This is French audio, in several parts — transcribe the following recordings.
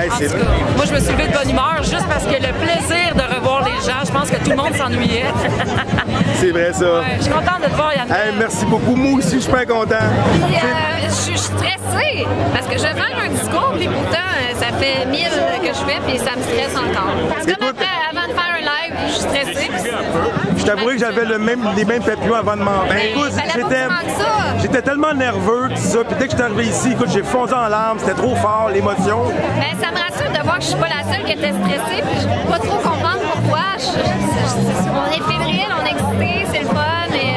Hey, en tout cas, moi, je me suis levée de bonne humeur juste parce que le plaisir de revoir les gens, je pense que tout le monde s'ennuyait. C'est vrai, ça. Ouais, je suis contente de te voir, Yann. Hey, merci beaucoup. Moi aussi, je suis super content. Je suis stressée parce que je vais faire un discours, puis pourtant, ça fait 1000 que je fais, puis ça me stresse encore. Parce que après, avant de faire un live, je suis stressée. Je t'avouerai que j'avais les mêmes papillons avant de m'en... Ben, écoute, j'étais tellement nerveux, tout ça, puis dès que je suis arrivé ici, écoute, j'ai fondu en larmes, c'était trop fort, l'émotion. Ben, ça me rassure de voir que je suis pas la seule qui était stressée, puis je peux pas trop comprendre pourquoi. On est fébrile, on est excité, c'est le fun, mais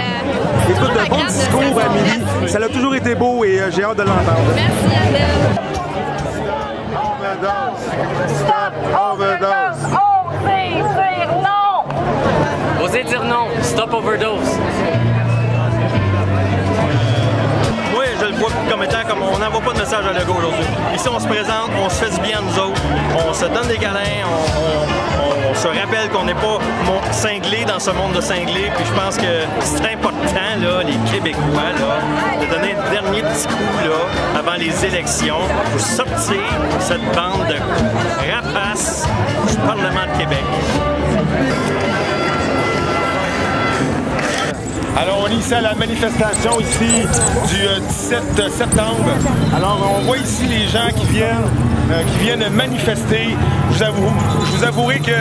écoute, de bon discours, Amélie, ça a toujours été beau et j'ai hâte de l'entendre. Merci, Adèle. Stop overdose. Osez dire non! Osez dire non. Stop overdose. Moi, je le vois comme étant comme on n'envoie pas de message à Legault aujourd'hui. Ici, on se présente, on se fait du bien à nous autres, on se donne des câlins, on se rappelle qu'on n'est pas cinglés dans ce monde de cinglés. Puis je pense que c'est important, là, les Québécois, là, de donner un dernier petit coup là, avant les élections pour sortir cette bande de rapaces du Parlement de Québec. Alors, on est ici à la manifestation ici du 17 septembre. Alors, on voit ici les gens qui viennent manifester. Je vous avouerai que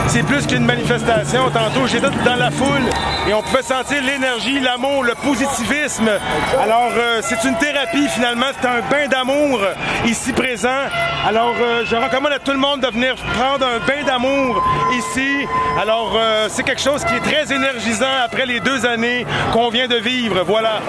c'est plus qu'une manifestation. Tantôt, j'étais dans la foule et on pouvait sentir l'énergie, l'amour, le positivisme. Alors, c'est une thérapie finalement. C'est un bain d'amour ici présent. Alors, je recommande à tout le monde de venir prendre un bain d'amour ici. Alors, c'est quelque chose qui est très énergisant après les 2 années qu'on vient de vivre. Voilà.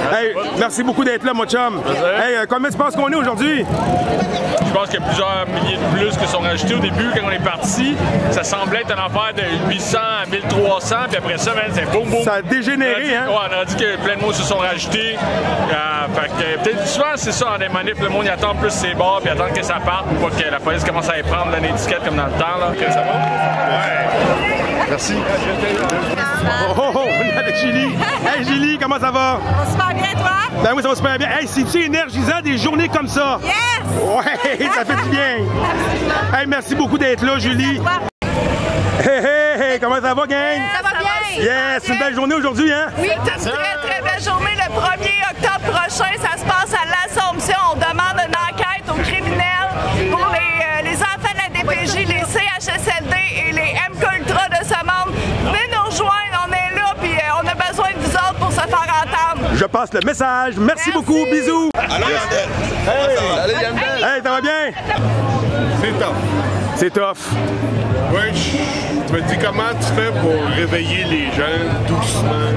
Hey, merci beaucoup d'être là, mon chum. Hey, combien tu penses qu'on est aujourd'hui? Je pense qu'il y a plusieurs milliers de plus qui sont rajoutés au début quand on est parti. Ça semblait être une affaire de 800 à 1300, puis après ça, c'est boum boum. Ça a dégénéré, hein? Ouais, on a dit que plein de mots se sont rajoutés. Fait que peut-être souvent, c'est ça, dans des manifs, le monde y attend plus ses bars, puis attend que ça parte pour pas que la police commence à y prendre, donner l'étiquette comme dans le temps. Là. Okay, ça va? Ouais. Merci. Oh, on est avec Julie. Hey, Julie, comment ça va? Ça va super bien, toi? Ben oui, ça va super bien. Hey, c'est-tu énergisant des journées comme ça? Yes! Ouais, ça fait du bien. Hey, merci beaucoup d'être là, Julie. Hey, hey, hey, comment ça va, gang? Ça va bien? Yes, c'est une belle journée aujourd'hui, hein? Oui, c'est une très belle journée. Le 1er octobre prochain, ça se passe à l'Assomption. On demande une enquête aux criminels pour les enfants de la DPJ, les CHSLD et les MK Ultra de ce monde. Venez nous rejoindre, on est là, puis on a besoin de vous autres pour se faire entendre. Je passe le message. Merci beaucoup. Bisous. Allô, Yandel. Hey. Allez, Yandel. Hey, ça va bien? C'est tough. C'est tough. Oui, je me dis comment tu fais pour réveiller les gens doucement,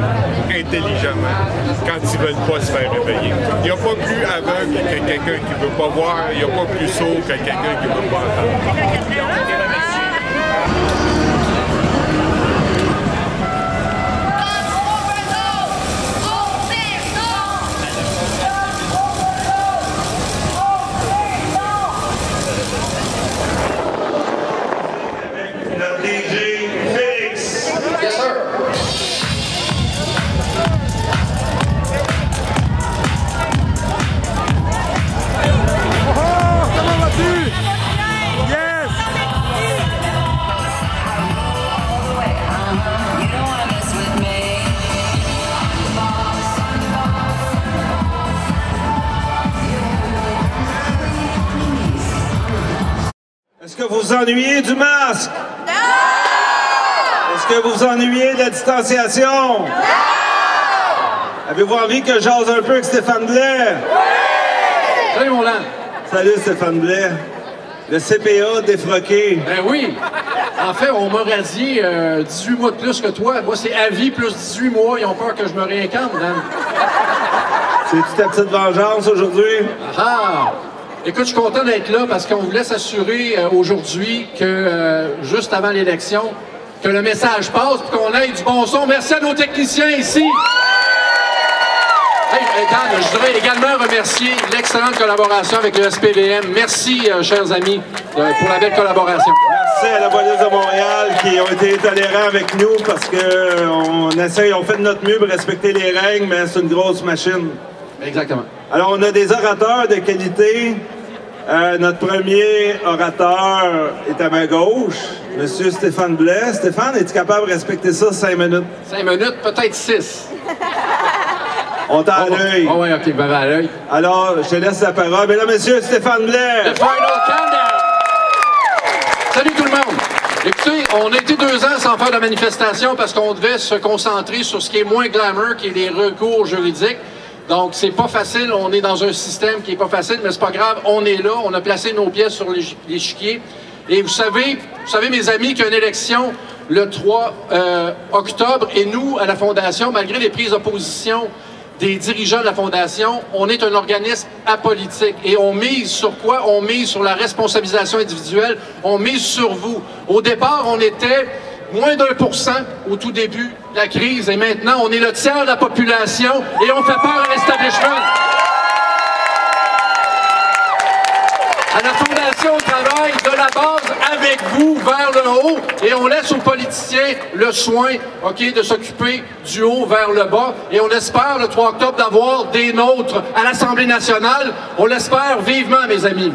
intelligemment, quand ils veulent pas se faire réveiller. Il n'y a pas plus aveugle que quelqu'un qui ne veut pas voir, il n'y a pas plus sourd que quelqu'un qui ne veut pas entendre. Est-ce que vous vous ennuyez du masque? Non! Est-ce que vous vous ennuyez de la distanciation? Non! Avez-vous envie que j'ose un peu avec Stéphane Blais? Oui! Salut mon lan! Salut Stéphane Blais. Le CPA défroqué. Ben oui! En fait, on m'a radié 18 mois de plus que toi. Moi, c'est à vie plus 18 mois. Ils ont peur que je me réincarne, Dan. C'est-tu ta petite vengeance aujourd'hui? Ah! Écoute, je suis content d'être là parce qu'on voulait s'assurer aujourd'hui que juste avant l'élection, que le message passe et qu'on ait du bon son. Merci à nos techniciens ici. Hey, Dan, je voudrais également remercier l'excellente collaboration avec le SPVM. Merci, chers amis, pour la belle collaboration. Merci à la police de Montréal qui ont été tolérants avec nous parce qu'on fait de notre mieux pour respecter les règles, mais c'est une grosse machine. Exactement. Alors, on a des orateurs de qualité. Notre premier orateur est à ma gauche, M. Stéphane Blais. Stéphane, es-tu capable de respecter ça 5 minutes? 5 minutes, peut-être 6. On t'a à l'œil. Oh, oui, OK, ben à l'œil. Alors, je te laisse la parole. Mesdames, Messieurs, Stéphane Blais. The final countdown. Salut tout le monde. Écoutez, on a été 2 ans sans faire de manifestation parce qu'on devait se concentrer sur ce qui est moins glamour, qui est les recours juridiques. Donc, c'est pas facile. On est dans un système qui est pas facile, mais c'est pas grave. On est là. On a placé nos pieds sur l'échiquier. Et vous savez, mes amis, qu'il y a une élection le 3 octobre. Et nous, à la Fondation, malgré les prises de position des dirigeants de la Fondation, on est un organisme apolitique. Et on mise sur quoi? On mise sur la responsabilisation individuelle. On mise sur vous. Au départ, on était moins d'1% au tout début de la crise. Et maintenant, on est le tiers de la population et on fait peur à l'establishment. À la Fondation, on travaille de la base avec vous vers le haut et on laisse aux politiciens le soin, OK, de s'occuper du haut vers le bas. Et on espère, le 3 octobre, d'avoir des nôtres à l'Assemblée nationale. On l'espère vivement, mes amis.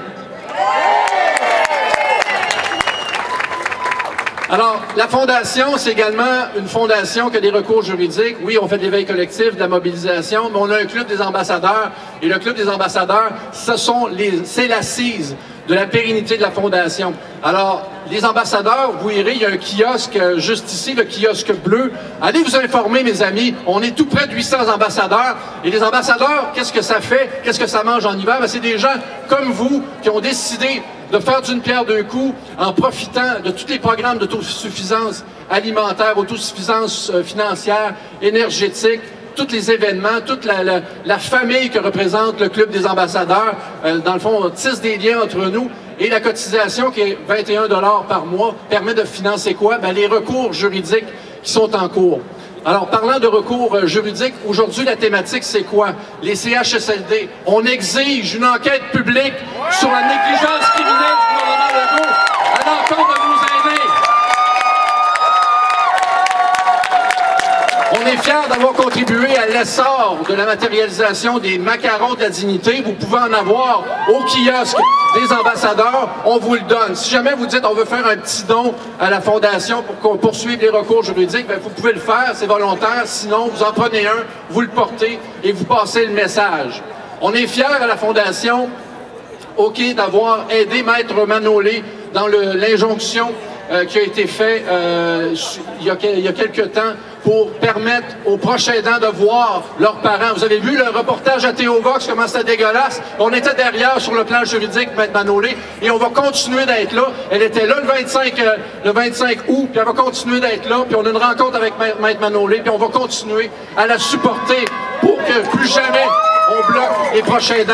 Alors, la Fondation, c'est également une fondation qui a des recours juridiques. Oui, on fait de l'éveil collectif, de la mobilisation, mais on a un club des ambassadeurs. Et le club des ambassadeurs, c'est l'assise de la pérennité de la Fondation. Alors, les ambassadeurs, vous verrez, il y a un kiosque juste ici, le kiosque bleu. Allez vous informer, mes amis. On est tout près de 800 ambassadeurs. Et les ambassadeurs, qu'est-ce que ça fait? Qu'est-ce que ça mange en hiver? Ben, c'est des gens comme vous qui ont décidé de faire d'une pierre deux coups en profitant de tous les programmes d'autosuffisance alimentaire, autosuffisance financière, énergétique, tous les événements, toute la famille que représente le Club des ambassadeurs. Dans le fond, on tisse des liens entre nous. Et la cotisation, qui est 21 $ par mois, permet de financer quoi? Ben, les recours juridiques qui sont en cours. Alors, parlant de recours juridiques, aujourd'hui, la thématique, c'est quoi? Les CHSLD. On exige une enquête publique sur la négligence criminelle du gouvernement Legault à l'encontre de nos aînés. On est fiers d'avoir contribué à l'essor de la matérialisation des macarons de la dignité. Vous pouvez en avoir au kiosque des ambassadeurs, on vous le donne. Si jamais vous dites on veut faire un petit don à la Fondation pour poursuivre les recours juridiques, bien, vous pouvez le faire, c'est volontaire. Sinon, vous en prenez un, vous le portez et vous passez le message. On est fiers à la Fondation, OK, d'avoir aidé Maître Manolé dans l'injonction qui a été faite il y a quelques temps pour permettre aux proches aidants de voir leurs parents. Vous avez vu le reportage à Théo Vox, comment c'était dégueulasse? On était derrière sur le plan juridique, Maître Manolé, et on va continuer d'être là. Elle était là le 25 août, puis elle va continuer d'être là, puis on a une rencontre avec Maître Manolé, puis on va continuer à la supporter pour que plus jamais on bloque les proches aidants.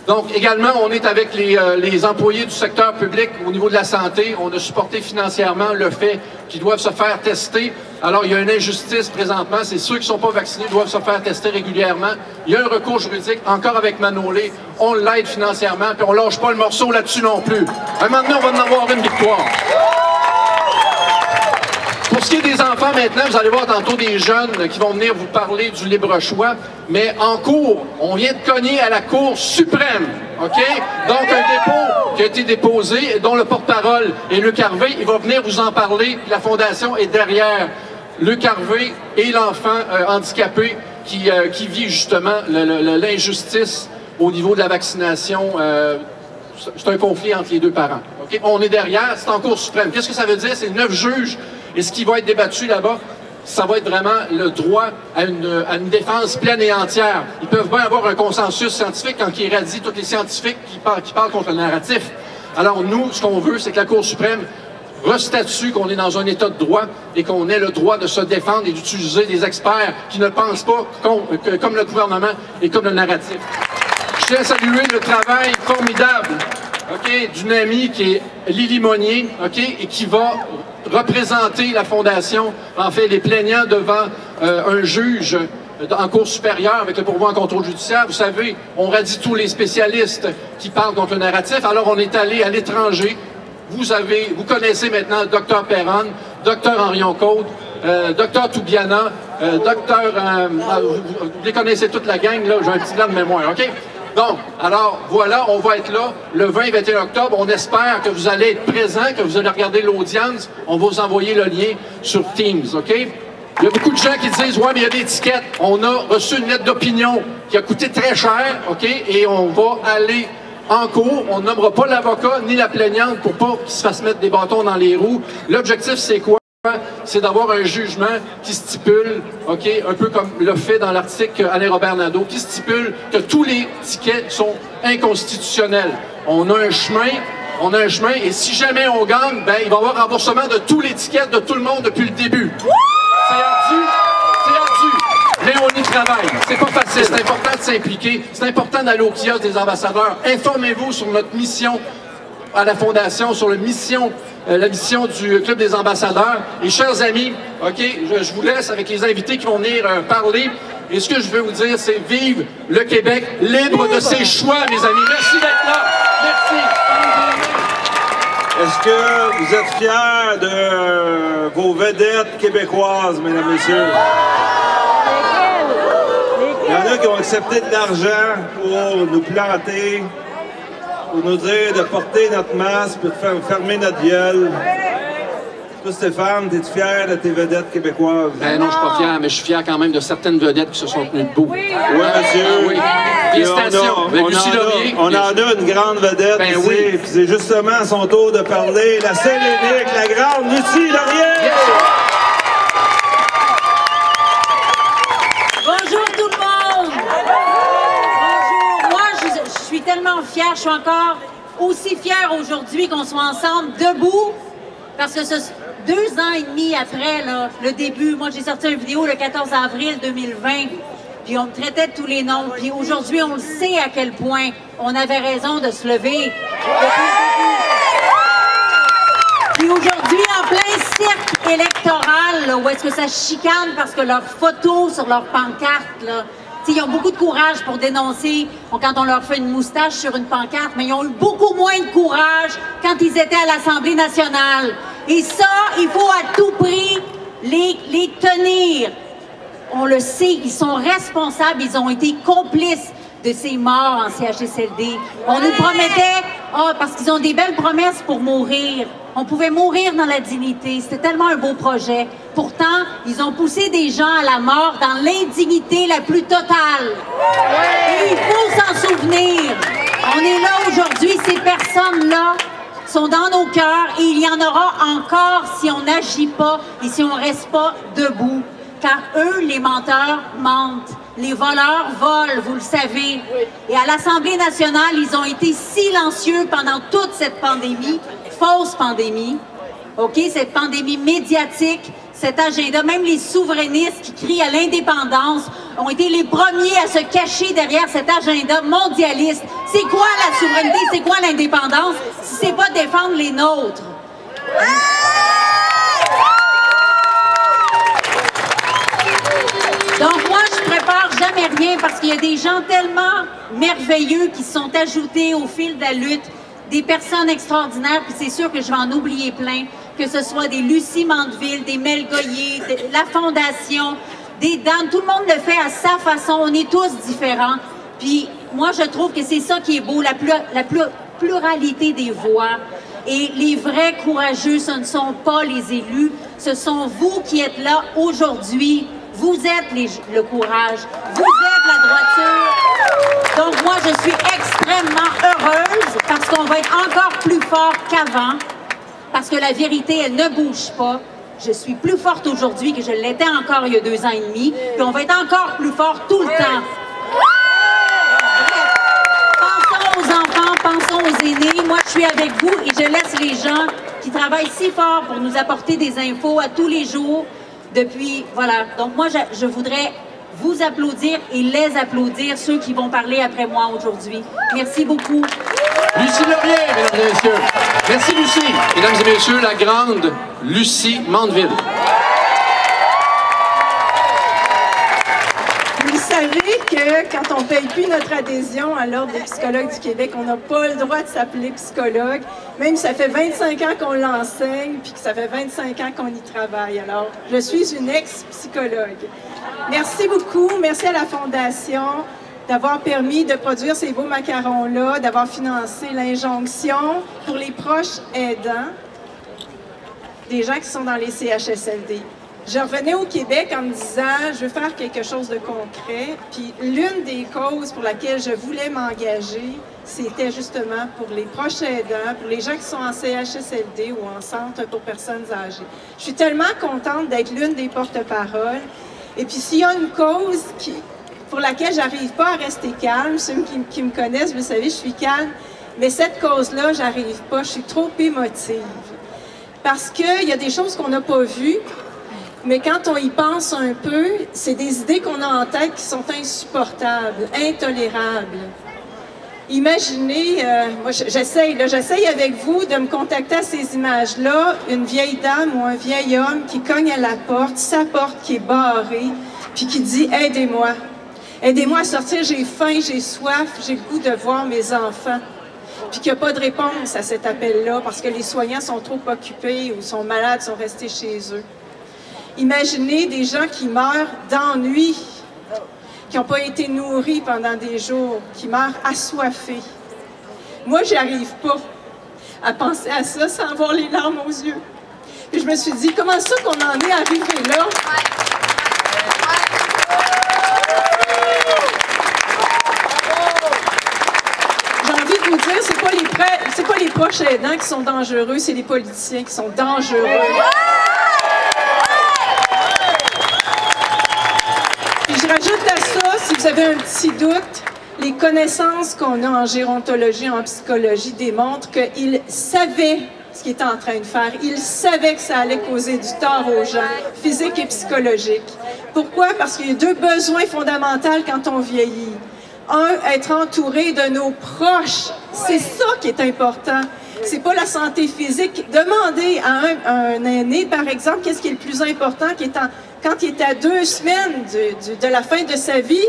Donc, également, on est avec les employés du secteur public au niveau de la santé. On a supporté financièrement le fait qu'ils doivent se faire tester. Alors, il y a une injustice présentement. C'est ceux qui ne sont pas vaccinés doivent se faire tester régulièrement. Il y a un recours juridique, encore avec Manolé. On l'aide financièrement, puis on ne lâche pas le morceau là-dessus non plus. À un moment donné, on va en avoir une victoire. Pour ce qui est des enfants maintenant, vous allez voir tantôt des jeunes qui vont venir vous parler du libre choix, mais en cours, on vient de cogner à la Cour suprême, OK? Donc un dépôt qui a été déposé, dont le porte-parole est Luc Harvey, il va venir vous en parler. La Fondation est derrière Luc Harvey et l'enfant handicapé qui vit justement l'injustice au niveau de la vaccination. C'est un conflit entre les deux parents. Okay? On est derrière, c'est en Cour suprême. Qu'est-ce que ça veut dire? C'est 9 juges. Et ce qui va être débattu là-bas, ça va être vraiment le droit à une défense pleine et entière. Ils peuvent bien avoir un consensus scientifique quand ils irradient tous les scientifiques qui parlent contre le narratif. Alors nous, ce qu'on veut, c'est que la Cour suprême restatue qu'on est dans un état de droit et qu'on ait le droit de se défendre et d'utiliser des experts qui ne pensent pas comme le gouvernement et comme le narratif. Je tiens à saluer le travail formidable OK, d'une amie qui est Lily Monnier, OK, et qui va représenter la Fondation, en fait, les plaignants devant un juge en cour supérieure avec le pourvoi en contrôle judiciaire. Vous savez, on radie tous les spécialistes qui parlent contre le narratif. Alors, on est allé à l'étranger. Vous connaissez maintenant Dr Perron, Dr Henrion Côte, Dr Toubiana, vous les connaissez toute la gang, là, j'ai un petit blanc de mémoire, OK? Donc, alors, voilà, on va être là le 20 et 21 octobre. On espère que vous allez être présents, que vous allez regarder l'audience. On va vous envoyer le lien sur Teams, OK? Il y a beaucoup de gens qui disent « Ouais, mais il y a des tickets. » On a reçu une lettre d'opinion qui a coûté très cher, OK? Et on va aller en cours. On nommera pas l'avocat ni la plaignante pour pas qu'ils se fassent mettre des bâtons dans les roues. L'objectif, c'est quoi? C'est d'avoir un jugement qui stipule, OK, un peu comme le fait dans l'article Alain Robert Nadeau, qui stipule que tous les tickets sont inconstitutionnels. On a un chemin, et si jamais on gagne, ben, il va y avoir remboursement de tous les tickets de tout le monde depuis le début. C'est ardu, mais on y travaille. C'est pas facile, c'est important de s'impliquer, c'est important d'aller au kiosque des ambassadeurs. Informez-vous sur notre mission à la Fondation, sur la mission du Club des ambassadeurs. Et chers amis, OK, je vous laisse avec les invités qui vont venir parler. Et ce que je veux vous dire, c'est vive le Québec libre de ses choix, mes amis. Merci d'être là. Merci. Est-ce que vous êtes fiers de vos vedettes québécoises, mesdames et messieurs? Il y en a qui ont accepté de l'argent pour nous planter, pour nous dire de porter notre masque, pour fermer notre gueule. Toi, Stéphane, es-tu fier de tes vedettes québécoises? Ben non, je suis pas fier, mais je suis fier quand même de certaines vedettes qui se sont tenues debout. Oui, monsieur. Ah, oui. Félicitations. On en a une grande vedette ici, oui. Puis c'est justement à son tour de parler. La seule unique, la grande Lucie Laurier! Yes. Bonjour tout le monde! Bonjour! Moi, je suis tellement fière, je suis encore aussi fière aujourd'hui qu'on soit ensemble, debout, parce que 2 ans et demi après là, le début, moi j'ai sorti une vidéo le 14 avril 2020, puis on me traitait de tous les noms, puis aujourd'hui on le sait à quel point on avait raison de se lever depuis le début. Puis aujourd'hui, en plein cirque électoral, là, où est-ce que ça chicane parce que leurs photos sur leurs pancartes, là, ils ont beaucoup de courage pour dénoncer quand on leur fait une moustache sur une pancarte, mais ils ont eu beaucoup moins de courage quand ils étaient à l'Assemblée nationale. Et ça, il faut à tout prix les tenir. On le sait, ils sont responsables, ils ont été complices de ces morts en CHSLD. On nous promettait, parce qu'ils ont des belles promesses pour mourir. On pouvait mourir dans la dignité. C'était tellement un beau projet. Pourtant, ils ont poussé des gens à la mort dans l'indignité la plus totale. Et il faut s'en souvenir. On est là aujourd'hui, ces personnes-là sont dans nos cœurs et il y en aura encore si on n'agit pas et si on ne reste pas debout. Car eux, les menteurs, mentent. Les voleurs volent, vous le savez. Et à l'Assemblée nationale, ils ont été silencieux pendant toute cette pandémie, fausse pandémie, OK? Cette pandémie médiatique, cet agenda, même les souverainistes qui crient à l'indépendance ont été les premiers à se cacher derrière cet agenda mondialiste. C'est quoi la souveraineté? C'est quoi l'indépendance? Si c'est pas défendre les nôtres. Donc moi, je prépare jamais rien parce qu'il y a des gens tellement merveilleux qui se sont ajoutés au fil de la lutte, des personnes extraordinaires, puis c'est sûr que je vais en oublier plein, que ce soit des Lucie Mandeville, des Mel Goyer, la Fondation, des dames, tout le monde le fait à sa façon, on est tous différents. Puis moi, je trouve que c'est ça qui est beau, la pluralité des voix. Et les vrais courageux, ce ne sont pas les élus, ce sont vous qui êtes là aujourd'hui. Vous êtes le courage, vous êtes la droiture. Donc moi, je suis extrêmement heureuse parce qu'on va être encore plus fort qu'avant, parce que la vérité, elle ne bouge pas. Je suis plus forte aujourd'hui que je l'étais encore il y a 2 ans et demi, puis on va être encore plus fort tout le temps. Pensons aux enfants, pensons aux aînés. Moi, je suis avec vous et je laisse les gens qui travaillent si fort pour nous apporter des infos à tous les jours. Depuis, voilà. Donc moi, je voudrais vous applaudir et les applaudir, ceux qui vont parler après moi aujourd'hui. Merci beaucoup. Lucie Laurier, mesdames et messieurs. Merci, Lucie. Mesdames et messieurs, la grande Lucie Mandeville. Vous savez que quand on ne paye plus notre adhésion à l'Ordre des psychologues du Québec, on n'a pas le droit de s'appeler psychologue, même si ça fait 25 ans qu'on l'enseigne, puis que ça fait 25 ans qu'on y travaille. Alors, je suis une ex-psychologue. Merci beaucoup. Merci à la Fondation d'avoir permis de produire ces beaux macarons-là, d'avoir financé l'injonction pour les proches aidants des gens qui sont dans les CHSLD. Je revenais au Québec en me disant, je veux faire quelque chose de concret, puis l'une des causes pour laquelle je voulais m'engager, c'était justement pour les proches aidants, pour les gens qui sont en CHSLD ou en centre pour personnes âgées. Je suis tellement contente d'être l'une des porte-paroles. Et puis s'il y a une cause pour laquelle j'arrive pas à rester calme, ceux qui me connaissent, vous savez, je suis calme, mais cette cause-là, j'arrive pas, je suis trop émotive. Parce qu'il y a des choses qu'on n'a pas vues, mais quand on y pense un peu, c'est des idées qu'on a en tête qui sont insupportables, intolérables. Imaginez, moi j'essaye avec vous de me contacter à ces images-là, une vieille dame ou un vieil homme qui cogne à la porte, sa porte qui est barrée, puis qui dit « Aidez-moi. Aidez-moi à sortir, j'ai faim, j'ai soif, j'ai le goût de voir mes enfants. » Puis qu'il n'y a pas de réponse à cet appel-là parce que les soignants sont trop occupés ou sont malades, sont restés chez eux. Imaginez des gens qui meurent d'ennui, qui n'ont pas été nourris pendant des jours, qui meurent assoiffés. Moi, j'y arrive pas à penser à ça sans avoir les larmes aux yeux. Puis je me suis dit, comment ça qu'on en est arrivé là? J'ai envie de vous dire, c'est pas les proches aidants qui sont dangereux, c'est les politiciens qui sont dangereux. Puis je rajoute à ça, si vous avez un petit doute, les connaissances qu'on a en gérontologie, en psychologie démontrent qu'ils savaient ce qu'ils étaient en train de faire. Ils savaient que ça allait causer du tort aux gens, physique et psychologique. Pourquoi? Parce qu'il y a deux besoins fondamentaux quand on vieillit. Un, être entouré de nos proches. C'est ça qui est important. C'est pas la santé physique. Demandez à un aîné, par exemple, qu'est-ce qui est le plus important quand il est à 2 semaines de la fin de sa vie.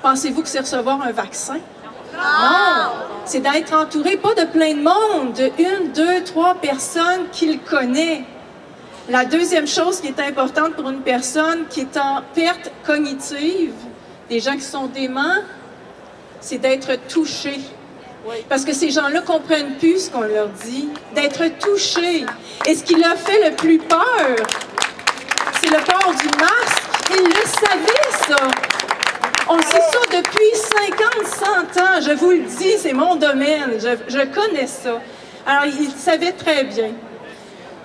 Pensez-vous que c'est recevoir un vaccin? Non! C'est d'être entouré, pas de plein de monde, de 1, 2, 3 personnes qu'il connaît. La deuxième chose qui est importante pour une personne qui est en perte cognitive, des gens qui sont déments, c'est d'être touché. Parce que ces gens-là ne comprennent plus ce qu'on leur dit, d'être touchés. Et ce qui leur fait le plus peur, c'est le port du masque. Ils le savaient, ça. On sait ça depuis 50, 100 ans. Je vous le dis, c'est mon domaine. Je connais ça. Alors, ils savaient très bien.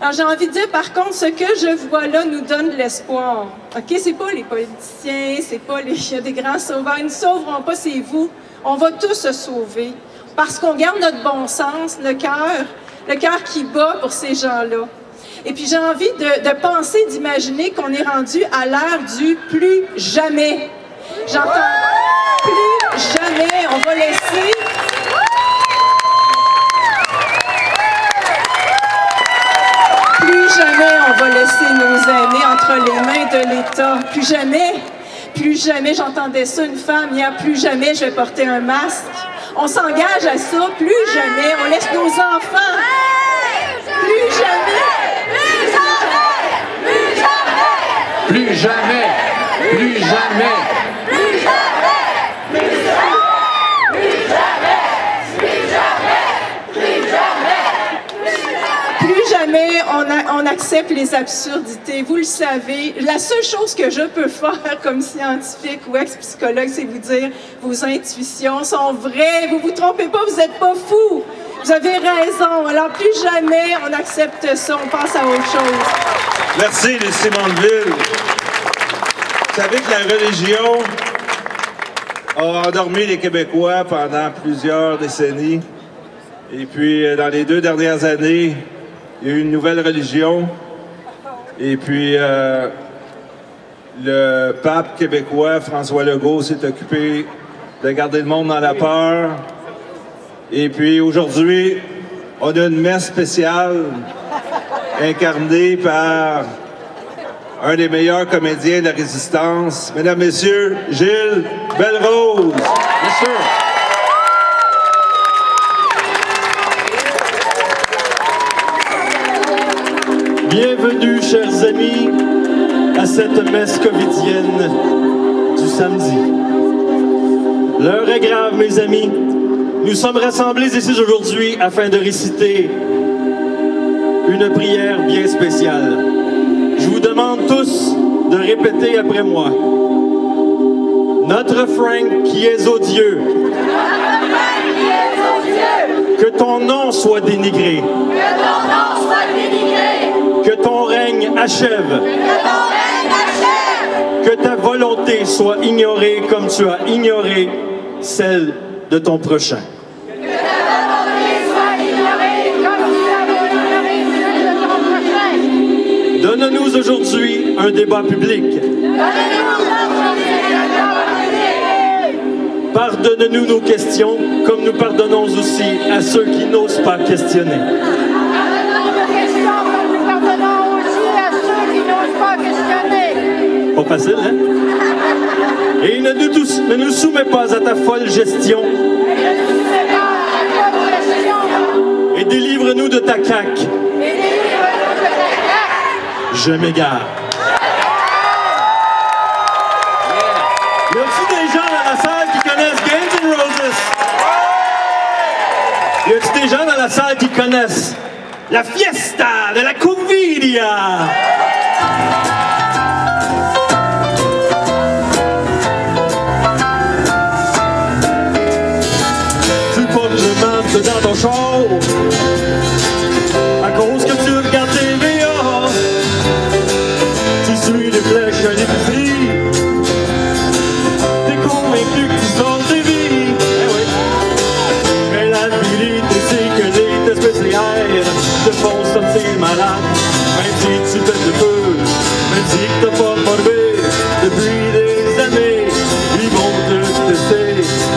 Alors, j'ai envie de dire, par contre, ce que je vois là nous donne de l'espoir. OK? C'est pas les politiciens, c'est pas il y a des grands sauveurs. Ils ne sauveront pas, c'est vous. On va tous se sauver. Parce qu'on garde notre bon sens, le cœur qui bat pour ces gens-là. Et puis, j'ai envie de penser, d'imaginer qu'on est rendu à l'ère du plus jamais. J'entends plus jamais. On va laisser... Plus jamais on va laisser nos aînés entre les mains de l'État. Plus jamais, j'entendais ça, une femme hier, plus jamais je vais porter un masque. On s'engage à ça, plus jamais, on laisse nos enfants. Plus jamais. Plus jamais. Plus jamais. Jamais on accepte les absurdités. Vous le savez, la seule chose que je peux faire comme scientifique ou ex-psychologue, c'est vous dire vos intuitions sont vraies. Vous vous trompez pas, vous n'êtes pas fous. Vous avez raison. Alors plus jamais on accepte ça, on passe à autre chose. Merci, Lucie Mandeville. Vous savez que la religion a endormi les Québécois pendant plusieurs décennies. Et puis, dans les 2 dernières années, il y a eu une nouvelle religion. Et puis, le pape québécois, François Legault, s'est occupé de garder le monde dans la peur. Et puis aujourd'hui, on a une messe spéciale incarnée par un des meilleurs comédiens de la Résistance. Mesdames, Messieurs, Gilles Belle-Rose. Bien sûr. Bienvenue, chers amis, à cette messe covidienne du samedi. L'heure est grave, mes amis. Nous sommes rassemblés ici aujourd'hui afin de réciter une prière bien spéciale. Je vous demande tous de répéter après moi. Notre Frank qui es aux dieux. Que ton nom soit dénigré. Que ton règne achève. Que ta volonté soit ignorée comme tu as ignoré celle de ton prochain. Donne-nous aujourd'hui un débat public. Pardonne-nous nos questions, comme nous pardonnons aussi à ceux qui n'osent pas questionner. Pas facile, hein? Et ne nous soumets pas à ta folle gestion. Et délivre-nous de ta CAQ. Je m'égare. Y a-t-il des gens dans la salle qui connaissent Guns N' Roses? Y a-t-il des gens dans la salle qui connaissent la fiesta de la Convidia? Tu portes le masque dans ton show à cause que tu regardes TVA. Tu suis les flèches à l'épicerie. T'es convaincu que tu sauves des vies. Eh oui. Mais la vérité c'est que les tests PCR te font sortir malade. Même si tu pètes le feu, même si t'as pas morvé depuis des années, ils vont te tester,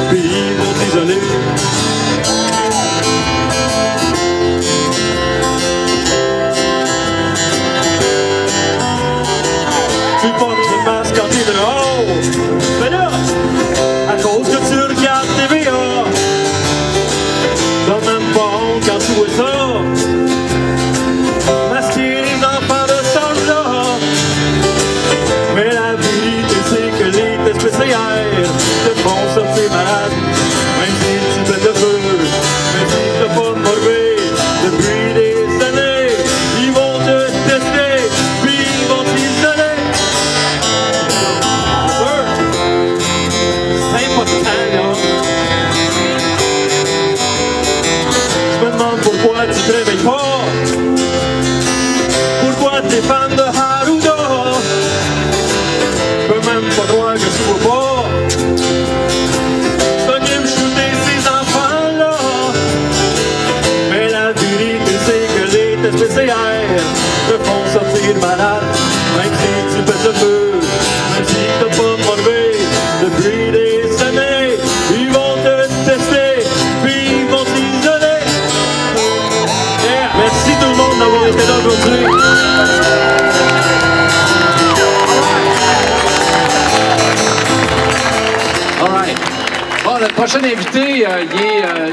puis ils vont t'isoler. Tu portes le masque quand t'es dehors. Mais là, à cause que tu regardes TVA, t'as même pas honte quand tu vois ça. Masquer les enfants de cet âge-là. Mais la vérité c'est que les tests PCR te font sortir malade. Même si tu fais de feu, même si t'as pas de morvé depuis des années, ils vont te tester, puis ils vont t'isoler. C'est important, là. Je me demande pourquoi tu te réveilles pas. Pourquoi t'es fan de Haruda? Je peux même pas croire que tu vois pas. C'est venu me shooter ces enfants-là. Mais la vérité c'est que les tests PCR te font sortir malade. Même si tu fais le feu, même si t'as pas morvé depuis des années, ils vont te tester, puis ils vont t'isoler. Yeah. Merci tout le monde d'avoir été là aujourd'hui. All right. Bon, notre prochain invité,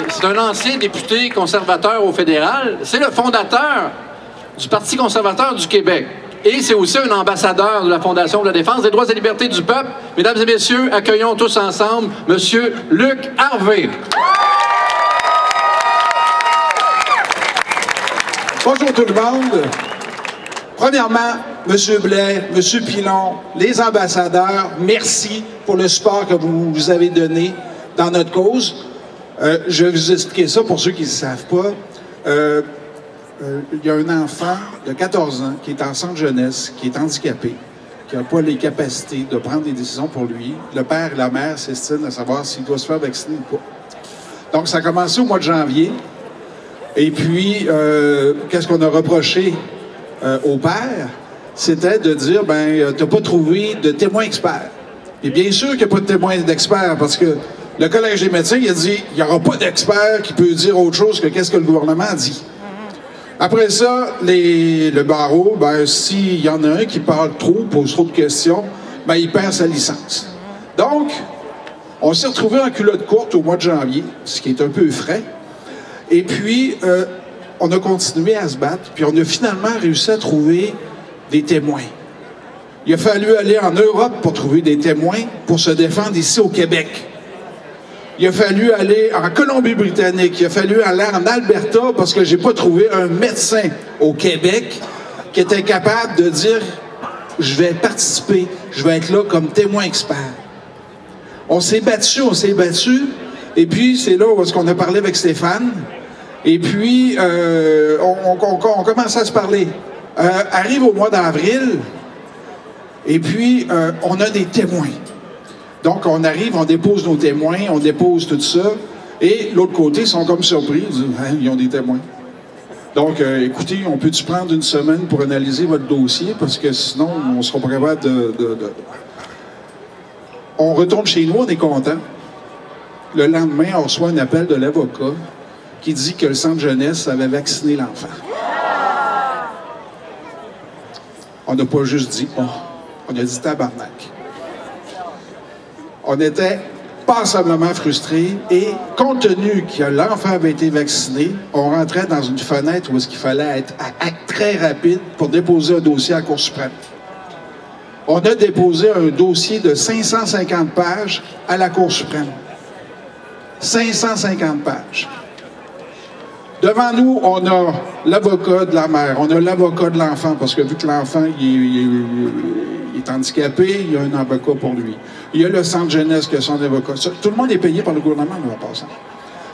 c'est un ancien député conservateur au fédéral. C'est le fondateur du Parti conservateur du Québec. Et c'est aussi un ambassadeur de la Fondation pour la défense des droits et libertés du peuple. Mesdames et messieurs, accueillons tous ensemble M. Luc Harvey. Bonjour tout le monde. Premièrement, M. Blais, M. Pilon, les ambassadeurs, merci pour le support que vous nous avez donné dans notre cause. Je vais vous expliquer ça pour ceux qui ne savent pas. Il y a un enfant de 14 ans qui est en centre jeunesse, qui est handicapé, qui n'a pas les capacités de prendre des décisions pour lui. Le père et la mère s'estiment à savoir s'il doit se faire vacciner ou pas. Donc, ça a commencé au mois de janvier. Et puis, qu'est-ce qu'on a reproché au père? C'était de dire, ben, t'as pas trouvé de témoin expert. Et bien sûr qu'il n'y a pas de témoin d'expert, parce que Le Collège des médecins, il a dit, il n'y aura pas d'expert qui peut dire autre chose que qu'est-ce que le gouvernement dit. Après ça, le barreau, ben, s'il y en a un qui parle trop, pose trop de questions, ben, il perd sa licence. Donc, on s'est retrouvés en culotte courte au mois de janvier, ce qui est un peu frais. Et puis, on a continué à se battre, puis on a finalement réussi à trouver des témoins. Il a fallu aller en Europe pour trouver des témoins pour se défendre ici au Québec. Il a fallu aller en Colombie-Britannique, il a fallu aller en Alberta parce que j'ai pas trouvé un médecin au Québec qui était capable de dire « je vais participer, je vais être là comme témoin expert ». On s'est battu, et puis c'est là où on a parlé avec Stéphane, et puis on commence à se parler. Arrive au mois d'avril, et puis on a des témoins. Donc, on arrive, on dépose nos témoins, on dépose tout ça, et l'autre côté, ils sont comme surpris, ils disent hein, ils ont des témoins. Donc, écoutez, on peut-tu prendre une semaine pour analyser votre dossier, parce que sinon, on ne sera pas capable de... On retourne chez nous, on est content. Le lendemain, on reçoit un appel de l'avocat qui dit que le centre jeunesse avait vacciné l'enfant. On n'a pas juste dit, oh, on a dit tabarnak. On était passablement frustrés et, compte tenu que l'enfant avait été vacciné, on rentrait dans une fenêtre où il fallait être très rapide pour déposer un dossier à la Cour suprême. On a déposé un dossier de 550 pages à la Cour suprême. 550 pages. Devant nous, on a l'avocat de la mère, on a l'avocat de l'enfant, parce que vu que l'enfant il est handicapé, il y a un avocat pour lui. Il y a le centre jeunesse qui a son avocat. Tout le monde est payé par le gouvernement, en passant.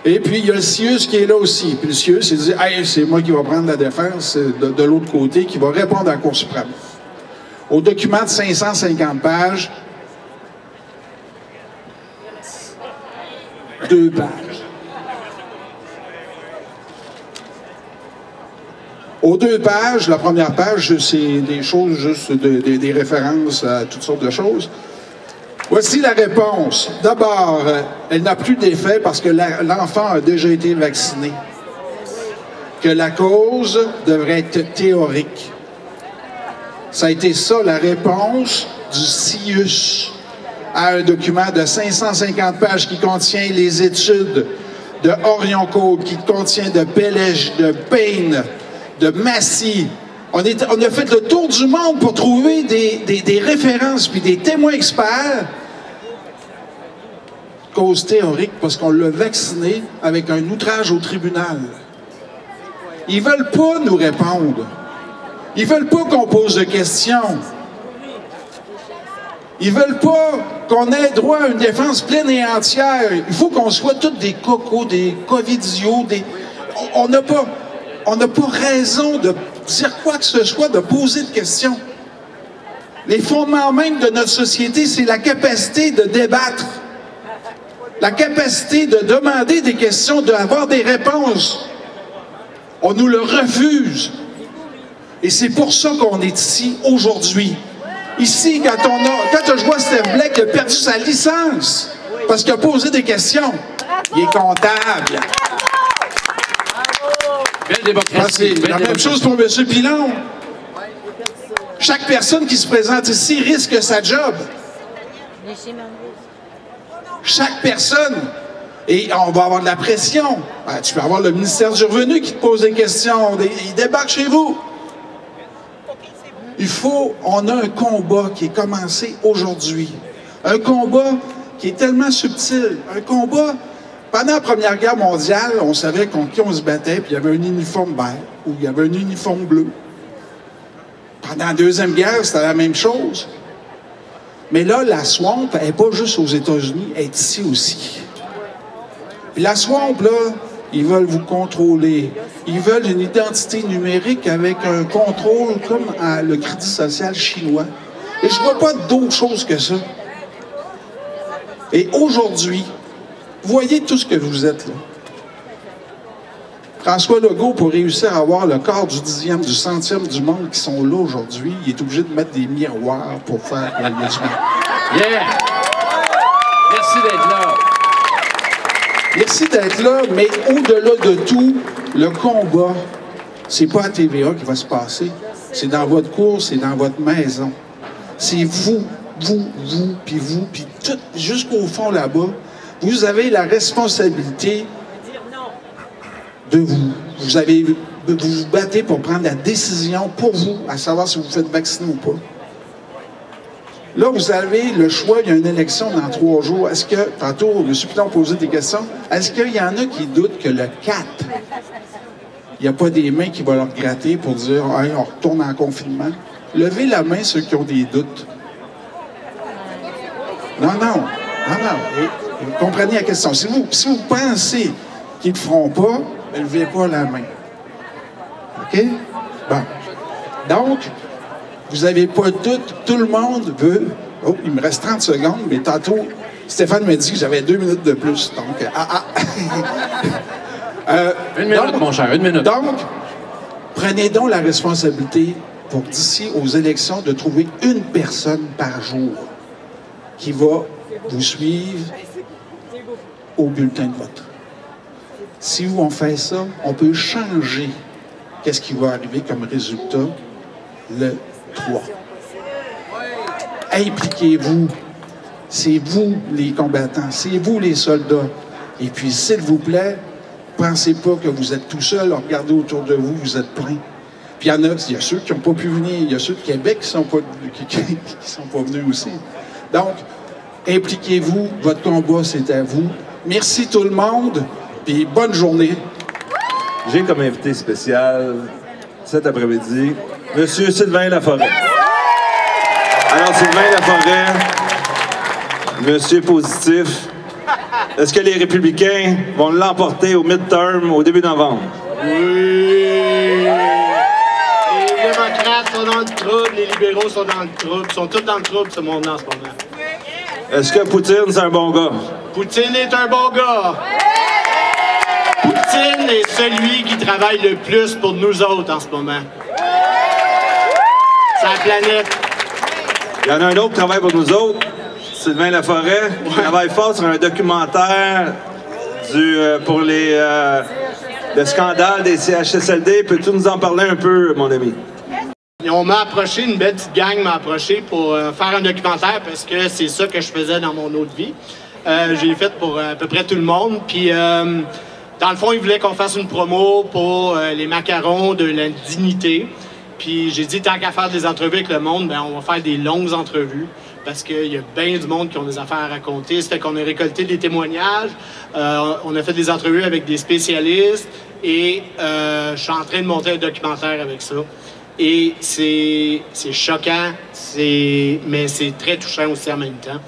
Et puis, il y a le CIUS qui est là aussi. Puis le CIUS, il dit « Hey, c'est moi qui va prendre la défense de l'autre côté, qui va répondre à la Cour suprême. » Au document de 550 pages, 2 pages. Aux 2 pages, la première page, c'est des choses, juste des références à toutes sortes de choses. Voici la réponse. D'abord, elle n'a plus d'effet parce que l'enfant a déjà été vacciné. Que la cause devrait être théorique. Ça a été ça, la réponse du CIUS à un document de 550 pages qui contient les études de Orion Code, qui contient de Pellège, de Payne, de Massy. On a fait le tour du monde pour trouver des références puis des témoins experts. Cause théorique parce qu'on l'a vacciné avec un outrage au tribunal. Ils veulent pas nous répondre. Ils veulent pas qu'on pose de questions. Ils veulent pas qu'on ait droit à une défense pleine et entière. Il faut qu'on soit tous des cocos, des covidios, on n'a pas raison de dire quoi que ce soit, de poser de questions. Les fondements même de notre société, c'est la capacité de débattre, la capacité de demander des questions, d'avoir des réponses. On nous le refuse. Et c'est pour ça qu'on est ici aujourd'hui. Ici, quand je vois Steph Blake qui a perdu sa licence parce qu'il a posé des questions, il est comptable. Belle démocratie. C'est la même chose pour M. Pilon. Chaque personne qui se présente ici risque sa job. Chaque personne. Et on va avoir de la pression. Ben, tu peux avoir le ministère du Revenu qui te pose des questions. Il débarque chez vous. On a un combat qui est commencé aujourd'hui. Un combat qui est tellement subtil. Un combat, pendant la Première Guerre mondiale, on savait contre qui on se battait, puis il y avait un uniforme vert ou il y avait un uniforme bleu. Pendant la Deuxième Guerre, c'était la même chose. Mais là, la swamp, elle n'est pas juste aux États-Unis, elle est ici aussi. Puis la swamp, là, ils veulent vous contrôler. Ils veulent une identité numérique avec un contrôle comme le Crédit social chinois. Et je ne vois pas d'autre chose que ça. Et aujourd'hui, voyez tout ce que vous êtes là. François Legault, pour réussir à avoir le quart du 10e, du 100e du monde qui sont là aujourd'hui, il est obligé de mettre des miroirs pour faire l'amusement. Yeah! Merci d'être là. merci d'être là, mais au-delà de tout, le combat, c'est pas à TVA qui va se passer. C'est dans votre cour, c'est dans votre maison. C'est vous, puis tout, jusqu'au fond là-bas. Vous avez la responsabilité de vous. Vous vous battez pour prendre la décision pour vous, à savoir si vous faites vacciner ou pas. Là, vous avez le choix, il y a une élection dans 3 jours. Est-ce que, tantôt, M. Pilon posait des questions, est-ce qu'il y en a qui doutent que le 4, il n'y a pas des mains qui vont leur gratter pour dire « Hey, on retourne en confinement ». Levez la main ceux qui ont des doutes. Non. Vous comprenez la question. Si vous pensez qu'ils ne le feront pas, ne levez pas la main. OK? Bon. Donc, vous n'avez pas de doute. Tout le monde veut... Oh, il me reste 30 secondes, mais tantôt, Stéphane m'a dit que j'avais 2 minutes de plus. Donc, une minute, mon cher, une minute. Donc, prenez donc la responsabilité pour d'ici aux élections de trouver une personne par jour qui va vous suivre au bulletin de vote. Si on fait ça, on peut changer qu'est-ce qui va arriver comme résultat le 3. Impliquez-vous. C'est vous les combattants, c'est vous les soldats. Et puis, s'il vous plaît, pensez pas que vous êtes tout seul, regardez autour de vous, vous êtes plein. Puis il y a ceux qui n'ont pas pu venir, il y a ceux de Québec qui sont pas venus aussi. Donc, impliquez-vous, votre combat, c'est à vous. Merci tout le monde, puis bonne journée. J'ai comme invité spécial cet après-midi M. Sylvain Laforêt. Alors, Sylvain Laforêt, Monsieur Positif, est-ce que les Républicains vont l'emporter au midterm au début novembre? Oui! Les démocrates sont dans le trouble, les libéraux sont dans le trouble, ils sont tous dans le trouble, ce monde-là, en ce moment. Est-ce que Poutine, c'est un bon gars? Poutine est un bon gars! Poutine est celui qui travaille le plus pour nous autres en ce moment. C'est la planète. Il y en a un autre qui travaille pour nous autres, Sylvain Laforêt, qui travaille fort sur un documentaire pour le scandale des CHSLD. Peux-tu nous en parler un peu, mon ami? On m'a approché, une belle petite gang m'a approché pour faire un documentaire parce que c'est ça que je faisais dans mon autre vie. J'ai fait pour à peu près tout le monde. Puis, dans le fond, ils voulaient qu'on fasse une promo pour les macarons de la dignité. Puis j'ai dit, tant qu'à faire des entrevues avec le monde, ben, on va faire des longues entrevues parce qu'il y a bien du monde qui ont des affaires à raconter. Ça fait qu'on a récolté des témoignages, on a fait des entrevues avec des spécialistes et je suis en train de monter un documentaire avec ça. Et c'est choquant, mais c'est très touchant aussi en même temps.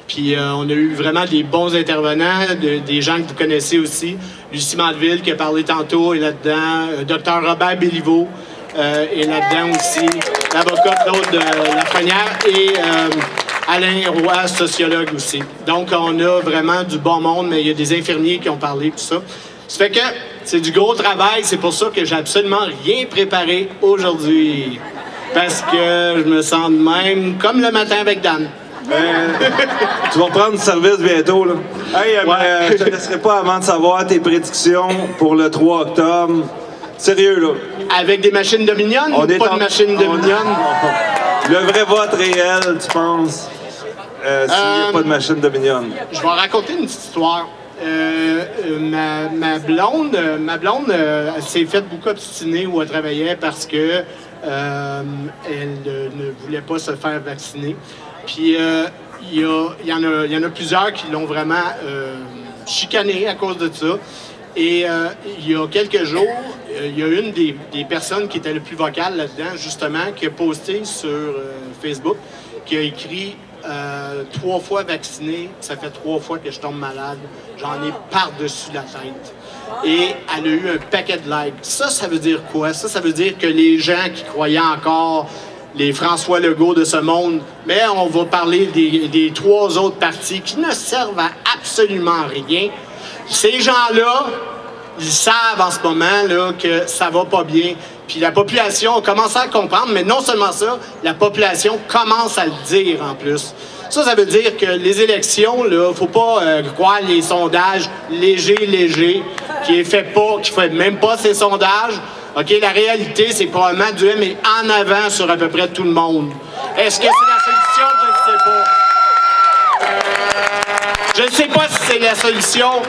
Puis on a eu vraiment des bons intervenants, des gens que vous connaissez aussi. Lucie Mandeville qui a parlé tantôt est là-dedans, Dr Robert Béliveau est là-dedans aussi, l'avocat Claude Lafrenière et Alain Roy, sociologue aussi. Donc on a vraiment du bon monde, mais il y a des infirmiers qui ont parlé, tout ça. Ça fait que c'est du gros travail, c'est pour ça que j'ai absolument rien préparé aujourd'hui. Parce que je me sens de même, comme le matin avec Dan. Tu vas prendre service bientôt, là. Hey, je te laisserai pas avant de savoir tes prédictions pour le 3 octobre. Sérieux, là. Avec des machines de mignonnes ou pas de machines de mignonnes? Le vrai vote réel, tu penses? S'il n'y a pas de machine de mignonnes. Je vais raconter une petite histoire. Ma blonde s'est faite beaucoup obstiner où elle travaillait parce que elle ne voulait pas se faire vacciner. Puis il y en a plusieurs qui l'ont vraiment chicané à cause de ça. Et il y a quelques jours, il y a une des personnes qui était le plus vocale là-dedans, justement, qui a posté sur Facebook, qui a écrit 3 fois vacciné, ça fait 3 fois que je tombe malade, j'en ai par-dessus la tête. Et elle a eu un paquet de likes. Ça veut dire quoi? Ça veut dire que les gens qui croyaient encore, les François Legault de ce monde, mais on va parler des 3 autres partis qui ne servent à absolument rien. Ces gens-là, ils savent en ce moment là, que ça va pas bien. Puis la population commence à le comprendre, mais non seulement ça, la population commence à le dire en plus. Ça veut dire que les élections, il ne faut pas croire les sondages légers, qui ne fait même pas ces sondages. OK, la réalité, c'est probablement Duhem est en avant sur à peu près tout le monde. Est-ce que c'est la solution? Je ne sais pas. Je ne sais pas si c'est la solution,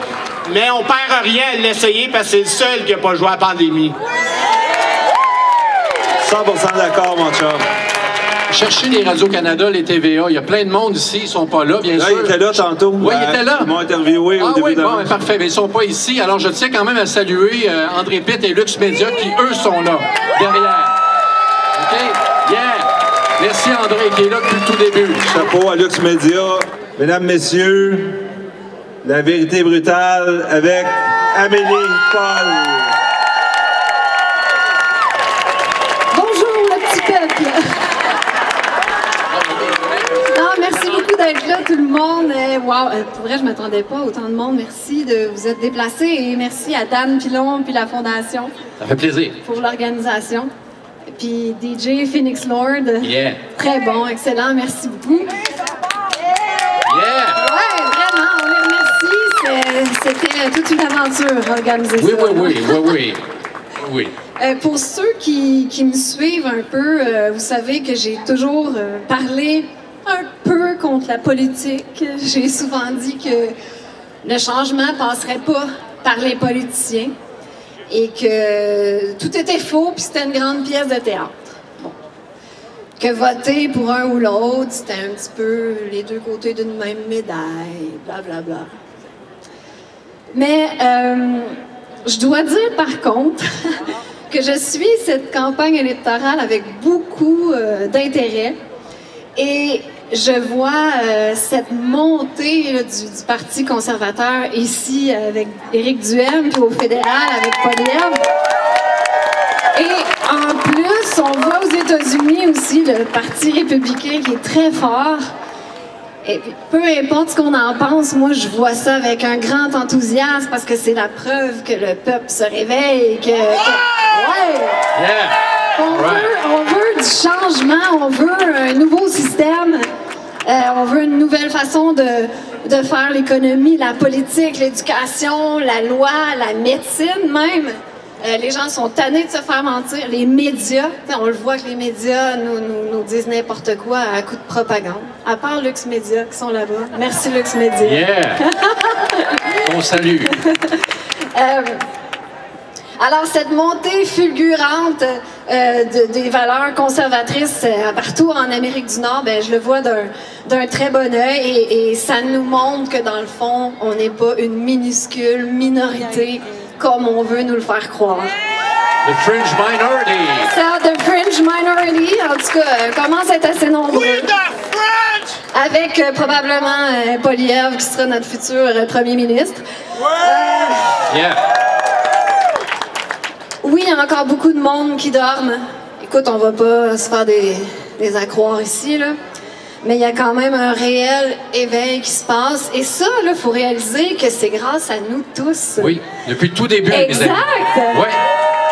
mais on perd rien à l'essayer parce que c'est le seul qui n'a pas joué à la pandémie. 100% d'accord, mon chum. Cherchez les Radio-Canada, les TVA. Il y a plein de monde ici. Ils ne sont pas là, bien sûr. Ils étaient là tantôt. Oui, ils étaient là. Ils m'ont interviewé au début de bon, parfait. Mais ils ne sont pas ici. Alors, je tiens quand même à saluer André Pitt et Lux Média qui, eux, sont là, derrière. OK? Yeah! Merci, André, qui est là depuis le tout début. Chapeau à Lux Média. Mesdames, Messieurs, la vérité brutale avec Amélie Paul. Merci beaucoup d'être là, tout le monde. Wow, pour vrai, je ne m'attendais pas à autant de monde. Merci de vous être déplacés et merci à Dan Pilon puis la Fondation. Ça fait plaisir. Pour l'organisation. Puis DJ Phoenix Lord. Yeah. Très bon, excellent. Merci beaucoup. Yeah. Ouais, vraiment, on les remercie. C'était toute une aventure organiser ça. Oui. Pour ceux qui me suivent un peu, vous savez que j'ai toujours parlé un peu contre la politique. J'ai souvent dit que le changement ne passerait pas par les politiciens et que tout était faux puis c'était une grande pièce de théâtre. Bon. Que voter pour un ou l'autre, c'était un petit peu les deux côtés d'une même médaille, blablabla. Mais je dois dire par contre que je suis cette campagne électorale avec beaucoup d'intérêt et je vois cette montée là, du Parti conservateur ici avec Éric Duhem puis au fédéral avec Poilievre. Et en plus, on voit aux États-Unis aussi le Parti républicain qui est très fort. Et puis, peu importe ce qu'on en pense, moi, je vois ça avec un grand enthousiasme parce que c'est la preuve que le peuple se réveille, ouais! Yeah. On veut du changement, on veut un nouveau système, on veut une nouvelle façon de faire l'économie, la politique, l'éducation, la loi, la médecine même. Les gens sont tannés de se faire mentir. Les médias, on le voit que les médias nous disent n'importe quoi à coup de propagande. À part Lux Média qui sont là-bas. Merci Lux Média. Yeah! On salue. Alors, cette montée fulgurante des valeurs conservatrices partout en Amérique du Nord, ben, je le vois d'un très bon œil et ça nous montre que dans le fond, on n'est pas une minuscule minorité comme on veut nous le faire croire. The Fringe Minority. Ça, The Fringe Minority, en tout cas, commence à être assez nombreux. Avec probablement Poilievre qui sera notre futur premier ministre. Yeah. Oui, il y a encore beaucoup de monde qui dorment. Écoute, on va pas se faire des accroires ici, là. Mais il y a quand même un réel éveil qui se passe. Et ça, là, il faut réaliser que c'est grâce à nous tous. Oui, depuis le tout début. Exact! Ouais.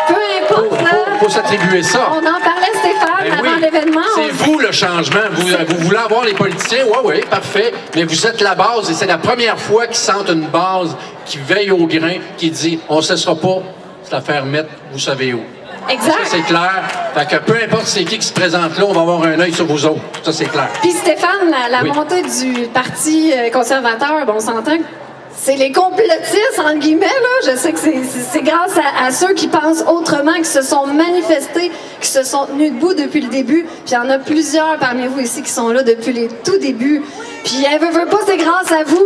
Peu importe, là. Faut s'attribuer ça. On en parlait, Stéphane, avant l'événement. C'est vous le changement. Vous voulez avoir les politiciens? Oui, parfait. Mais vous êtes la base et c'est la première fois qu'ils sentent une base qui veille au grain, qui dit on ne cessera pas de la faire mettre, vous savez où. Exact. Ça, c'est clair. Fait que peu importe c'est qui se présente là, on va avoir un œil sur vous autres. Ça, c'est clair. Puis Stéphane, la Oui. montée du Parti conservateur, bon, on s'entend que c'est les complotistes, entre guillemets, là. Je sais que c'est grâce à ceux qui pensent autrement, qui se sont manifestés, qui se sont tenus debout depuis le début. Puis il y en a plusieurs parmi vous ici qui sont là depuis les tout débuts. Puis elle veut pas, c'est grâce à vous.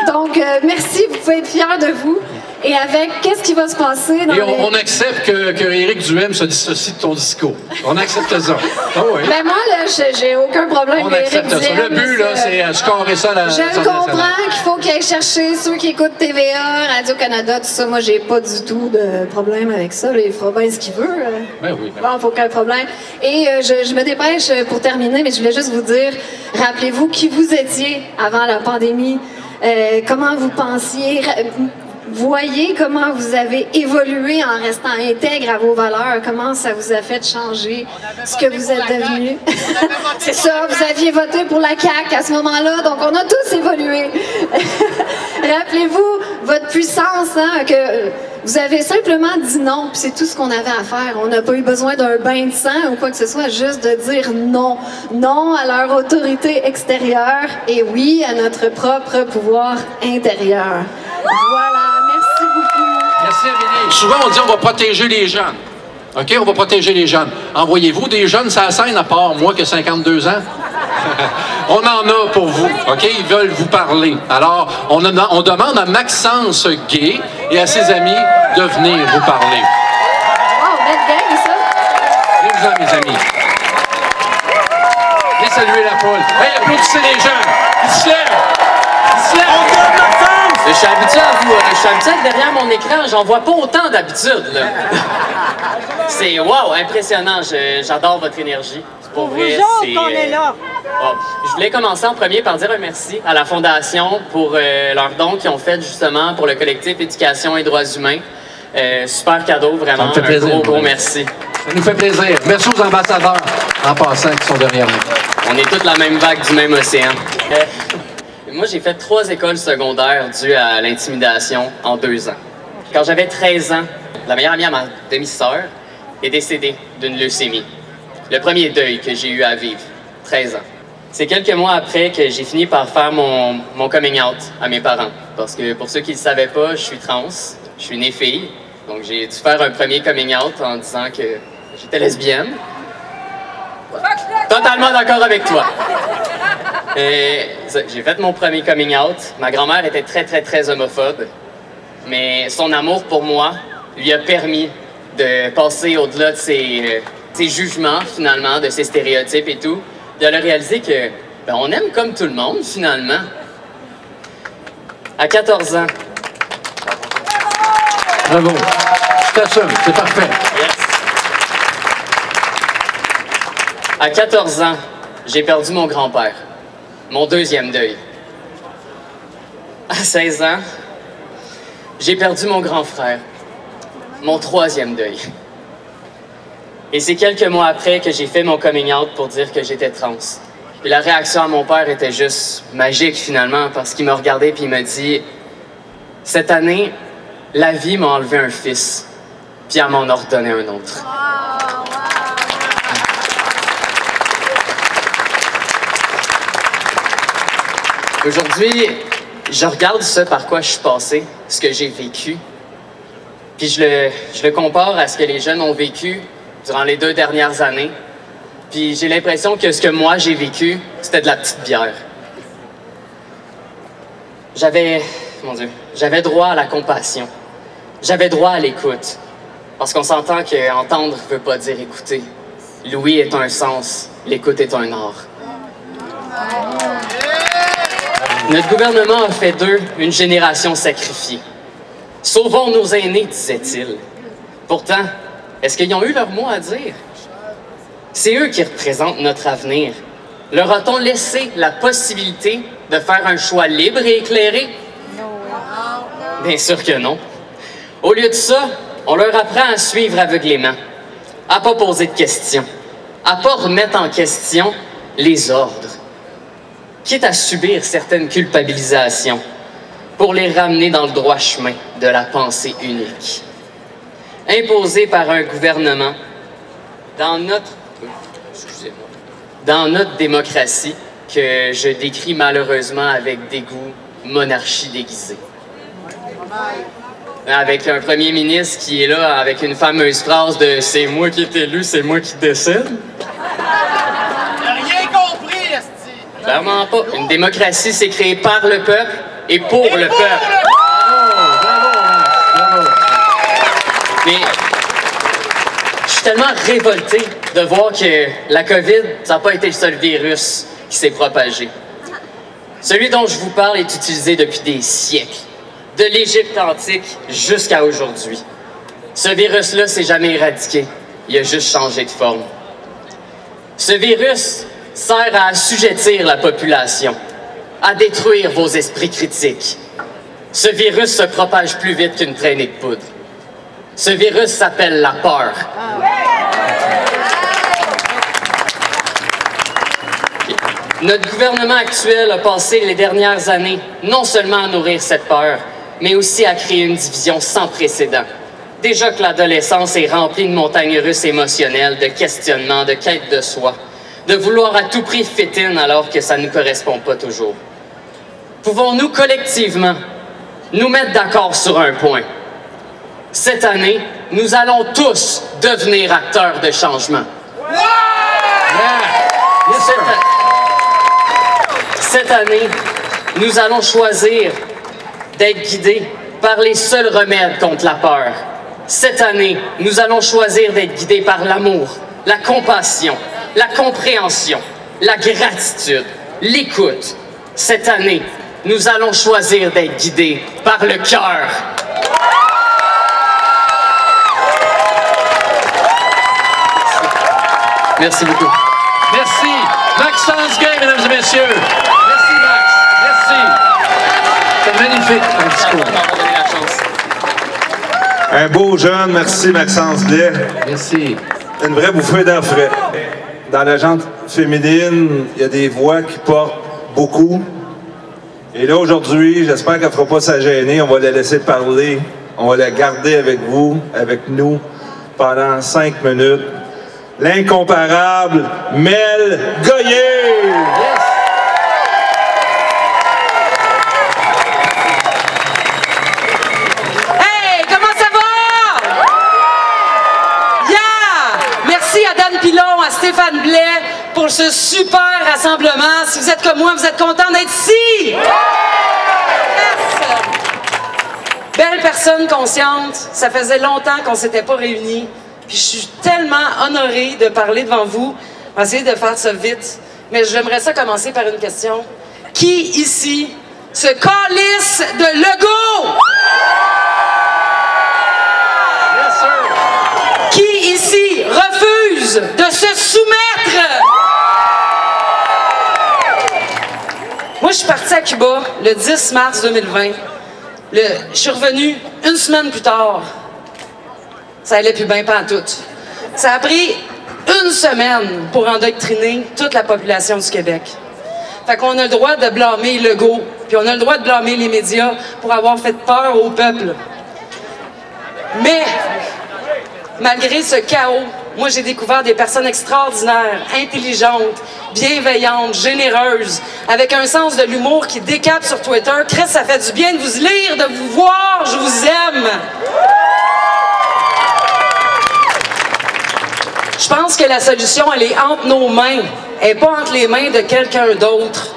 Donc, merci, vous pouvez être fiers de vous. Et avec, qu'est-ce qui va se passer dans on accepte que Éric Duhem se dissocie de ton discours. On accepte ça. Oh, oui. Ben moi, là, j'ai aucun problème On avec Éric accepte ça. Duhem. Le but, là, c'est scorer ça à Je le comprends qu'il faut qu'il aille chercher ceux qui écoutent TVA, Radio-Canada, tout ça. Moi, j'ai pas du tout de problème avec ça. Là, il fera bien ce qu'il veut. Ben oui. Bon, faut aucun problème. Et je me dépêche pour terminer, mais je voulais juste vous dire, rappelez-vous qui vous étiez avant la pandémie, comment vous pensiez. voyez comment vous avez évolué en restant intègre à vos valeurs, comment ça vous a fait changer ce que vous êtes devenu. C'est ça, vous aviez voté pour la CAQ à ce moment-là, donc on a tous évolué. Rappelez-vous votre puissance, hein, que vous avez simplement dit non, puis c'est tout ce qu'on avait à faire. On n'a pas eu besoin d'un bain de sang ou quoi que ce soit, juste de dire non. Non à leur autorité extérieure et oui à notre propre pouvoir intérieur. Voilà, merci beaucoup. Merci, Amélie. Souvent, on dit on va protéger les jeunes. OK, on va protéger les jeunes. Envoyez-vous des jeunes sur la scène, à part moi qui ai 52 ans? On en a pour vous, OK? Ils veulent vous parler. Alors, on demande à Maxence Gay et à ses amis de venir vous parler. Wow, belle gang, ça! Venez-vous-en, mes amis. Venez saluer la foule. Hey, applaudissez les jeunes. Ils se lèvent. Ils se lèvent. Je suis habitué à vous. Je suis habitué à être derrière mon écran. J'en vois pas autant d'habitude, là. C'est wow, impressionnant. J'adore votre énergie. Pour vrai, c'est... qu'on est là. Bon, je voulais commencer en premier par dire un merci à la Fondation pour leurs dons qu'ils ont fait justement pour le collectif Éducation et Droits humains. Super cadeau, vraiment. Ça me fait plaisir. Gros merci. Ça nous fait plaisir. Merci aux ambassadeurs, en passant, qui sont derrière nous. On est toute la même vague du même océan. Moi, j'ai fait 3 écoles secondaires dues à l'intimidation en 2 ans. Quand j'avais 13 ans, la meilleure amie à ma demi-sœur est décédée d'une leucémie. Le premier deuil que j'ai eu à vivre, 13 ans. C'est quelques mois après que j'ai fini par faire mon coming out à mes parents. Parce que pour ceux qui ne le savaient pas, je suis trans, je suis née fille. Donc j'ai dû faire un premier coming out en disant que j'étais lesbienne. Totalement d'accord avec toi. J'ai fait mon premier coming out. Ma grand-mère était très homophobe. Mais son amour pour moi lui a permis de passer au-delà de ses jugements, finalement, de ses stéréotypes et tout. De le réaliser que on aime comme tout le monde, finalement. À 14 ans. Bravo. Je t'assume, c'est parfait. Yes. À 14 ans, j'ai perdu mon grand-père. Mon 2e deuil. À 16 ans, j'ai perdu mon grand frère. Mon 3e deuil. Et c'est quelques mois après que j'ai fait mon coming out pour dire que j'étais trans. Et la réaction à mon père était juste magique, finalement, parce qu'il m'a regardé et il m'a dit « Cette année, la vie m'a enlevé un fils, puis elle m'en a redonné un autre. » Aujourd'hui, je regarde ce par quoi je suis passé, ce que j'ai vécu, puis je le compare à ce que les jeunes ont vécu durant les 2 dernières années. Puis j'ai l'impression que ce que moi j'ai vécu, c'était de la petite bière. J'avais droit à la compassion. J'avais droit à l'écoute. Parce qu'on s'entend que entendre ne veut pas dire écouter. L'ouïe est un sens, l'écoute est un art. Notre gouvernement a fait d'eux une génération sacrifiée. Sauvons nos aînés, disait-il. Pourtant, est-ce qu'ils ont eu leur mot à dire? C'est eux qui représentent notre avenir. Leur a-t-on laissé la possibilité de faire un choix libre et éclairé? Bien sûr que non. Au lieu de ça, on leur apprend à suivre aveuglément, à ne pas poser de questions, à ne pas remettre en question les ordres, quitte à subir certaines culpabilisations pour les ramener dans le droit chemin de la pensée unique. Imposé par un gouvernement dans notre démocratie que je décris malheureusement avec dégoût monarchie déguisée. Avec un premier ministre qui est là avec une fameuse phrase de « c'est moi qui est élu, c'est moi qui décide ». Rien compris, esti! Clairement pas. Une démocratie, c'est créé par le peuple et pour le peuple. Mais je suis tellement révolté de voir que la COVID, ça n'a pas été le seul virus qui s'est propagé. Celui dont je vous parle est utilisé depuis des siècles, de l'Égypte antique jusqu'à aujourd'hui. Ce virus-là s'est jamais éradiqué, il a juste changé de forme. Ce virus sert à assujettir la population, à détruire vos esprits critiques. Ce virus se propage plus vite qu'une traînée de poudre. Ce virus s'appelle la peur. Notre gouvernement actuel a passé les dernières années non seulement à nourrir cette peur, mais aussi à créer une division sans précédent. Déjà que l'adolescence est remplie de montagnes russes émotionnelles, de questionnements, de quête de soi, de vouloir à tout prix fit in alors que ça ne nous correspond pas toujours. Pouvons-nous collectivement nous mettre d'accord sur un point? Cette année, nous allons tous devenir acteurs de changement. Cette année, nous allons choisir d'être guidés par les seuls remèdes contre la peur. Cette année, nous allons choisir d'être guidés par l'amour, la compassion, la compréhension, la gratitude, l'écoute. Cette année, nous allons choisir d'être guidés par le cœur. Merci beaucoup. Merci. Maxence Gay, mesdames et messieurs. Merci, Max. Merci. C'est magnifique, ton discours. Un beau jeune, merci Maxence Blais. Merci. Une vraie bouffée d'air frais. Dans la gente féminine, il y a des voix qui portent beaucoup. Et là, aujourd'hui, j'espère qu'elle ne fera pas sa gêner. On va la laisser parler. On va la garder avec vous, avec nous, pendant 5 minutes. L'incomparable Mel Goyer! Yes. Hey, comment ça va? Yeah! Merci à Dan Pilon, à Stéphane Blais pour ce super rassemblement. Si vous êtes comme moi, vous êtes contents d'être ici? Yes! Belle personne consciente, ça faisait longtemps qu'on ne s'était pas réunis. Puis je suis tellement honorée de parler devant vous. On va essayer de faire ça vite. Mais j'aimerais ça commencer par une question. Qui ici se calisse de Legault? Yes, sir. Qui ici refuse de se soumettre? Moi, je suis partie à Cuba le 10 mars 2020. Je suis revenue une semaine plus tard. Ça allait plus bien pantoute. Ça a pris une semaine pour endoctriner toute la population du Québec. Fait qu'on a le droit de blâmer Legault, puis on a le droit de blâmer les médias pour avoir fait peur au peuple. Mais, malgré ce chaos, moi j'ai découvert des personnes extraordinaires, intelligentes, bienveillantes, généreuses, avec un sens de l'humour qui décape sur Twitter. Chris, ça fait du bien de vous lire, de vous voir, je vous aime! Je pense que la solution, elle est entre nos mains. Elle n'est pas entre les mains de quelqu'un d'autre.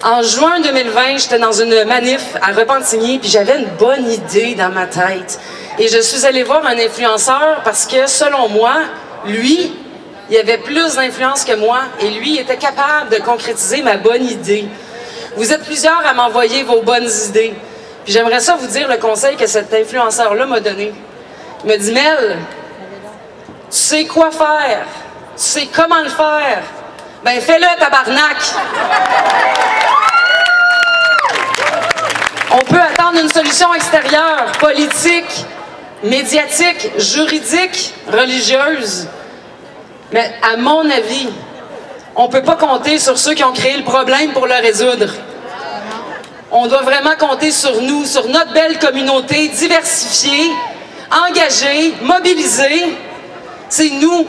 En juin 2020, j'étais dans une manif à Repentigny, puis j'avais une bonne idée dans ma tête. Et je suis allée voir un influenceur parce que, selon moi, lui, il avait plus d'influence que moi et lui, il était capable de concrétiser ma bonne idée. Vous êtes plusieurs à m'envoyer vos bonnes idées. Puis j'aimerais ça vous dire le conseil que cet influenceur-là m'a donné. Il m'a dit, Mel, tu sais quoi faire, tu sais comment le faire, ben fais-le, tabarnak! On peut attendre une solution extérieure, politique, médiatique, juridique, religieuse. Mais à mon avis, on ne peut pas compter sur ceux qui ont créé le problème pour le résoudre. On doit vraiment compter sur nous, sur notre belle communauté diversifiée, engagée, mobilisée. C'est nous,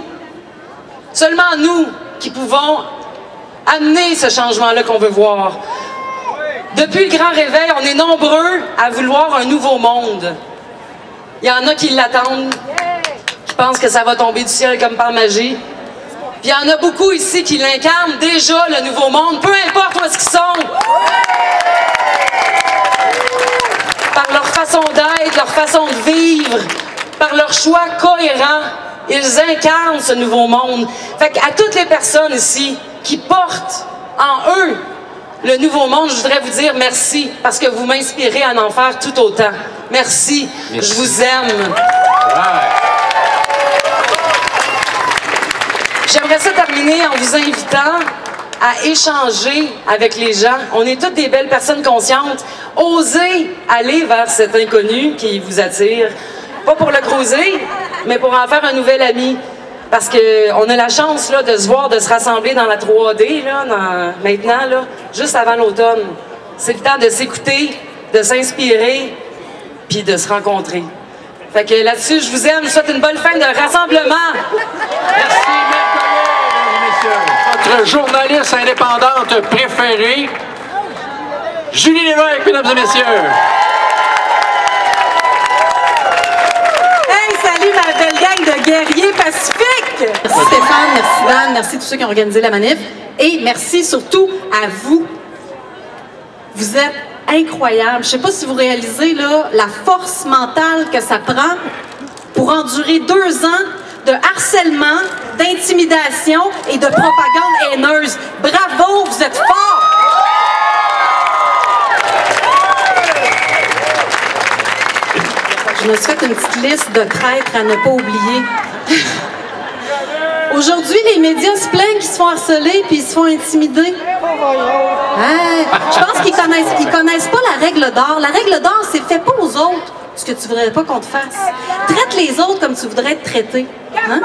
seulement nous, qui pouvons amener ce changement-là qu'on veut voir. Depuis le grand réveil, on est nombreux à vouloir un nouveau monde. Il y en a qui l'attendent, qui pensent que ça va tomber du ciel comme par magie. Puis il y en a beaucoup ici qui l'incarnent déjà, le nouveau monde, peu importe où est-ce qu'ils sont. Par leur façon d'être, leur façon de vivre, par leur choix cohérent. Ils incarnent ce nouveau monde. Fait qu'à toutes les personnes ici qui portent en eux le nouveau monde, je voudrais vous dire merci parce que vous m'inspirez à en faire tout autant. Merci. Je vous aime. J'aimerais ça terminer en vous invitant à échanger avec les gens. On est toutes des belles personnes conscientes. Osez aller vers cet inconnu qui vous attire. Pas pour le creuser, mais pour en faire un nouvel ami. Parce qu'on a la chance là, de se voir, de se rassembler dans la 3D, là, maintenant, là, juste avant l'automne. C'est le temps de s'écouter, de s'inspirer, puis de se rencontrer. Fait que là-dessus, je vous aime. Je vous souhaite une bonne fin de rassemblement. Merci, mesdames et messieurs. Notre journaliste indépendante préférée, Julie Lévesque, mesdames et messieurs. Hey, salut ma belle gang de guerriers pacifiques! Merci Stéphane, merci Dan, merci tous ceux qui ont organisé la manif. Et merci surtout à vous. Vous êtes incroyables. Je ne sais pas si vous réalisez là, la force mentale que ça prend pour endurer 2 ans de harcèlement, d'intimidation et de propagande haineuse. Bravo, vous êtes forts! Je me suis fait une petite liste de traîtres à ne pas oublier. Aujourd'hui, les médias se plaignent qu'ils se font harceler puis ils se font intimider. Je pense qu'ils connaissent pas la règle d'or. La règle d'or, c'est fais pas aux autres ce que tu voudrais pas qu'on te fasse. Traite les autres comme tu voudrais être traité. Hein?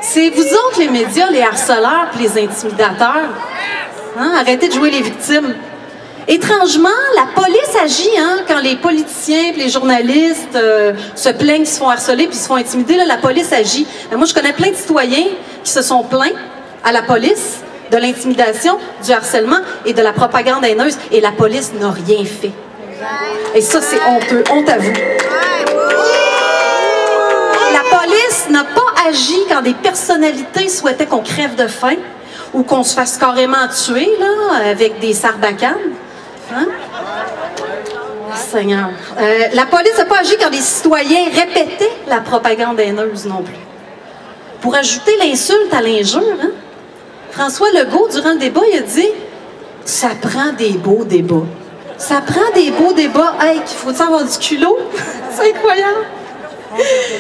C'est vous autres, les médias, les harceleurs puis les intimidateurs. Hein? Arrêtez de jouer les victimes. Étrangement, la police agit quand les politiciens et les journalistes se plaignent qu'ils se font harceler puis se font intimider. Là, la police agit. Moi, je connais plein de citoyens qui se sont plaints à la police de l'intimidation, du harcèlement et de la propagande haineuse. Et la police n'a rien fait. Et ça, c'est honteux. Honte à vous. La police n'a pas agi quand des personnalités souhaitaient qu'on crève de faim ou qu'on se fasse carrément tuer là, avec des sarbacanes. Hein? Seigneur. La police n'a pas agi quand des citoyens répétaient la propagande haineuse non plus. Pour ajouter l'insulte à l'injure, hein? François Legault, durant le débat, il a dit « Ça prend des beaux débats. » Ça prend des beaux débats. Hey, qu'il faut avoir du culot? C'est incroyable.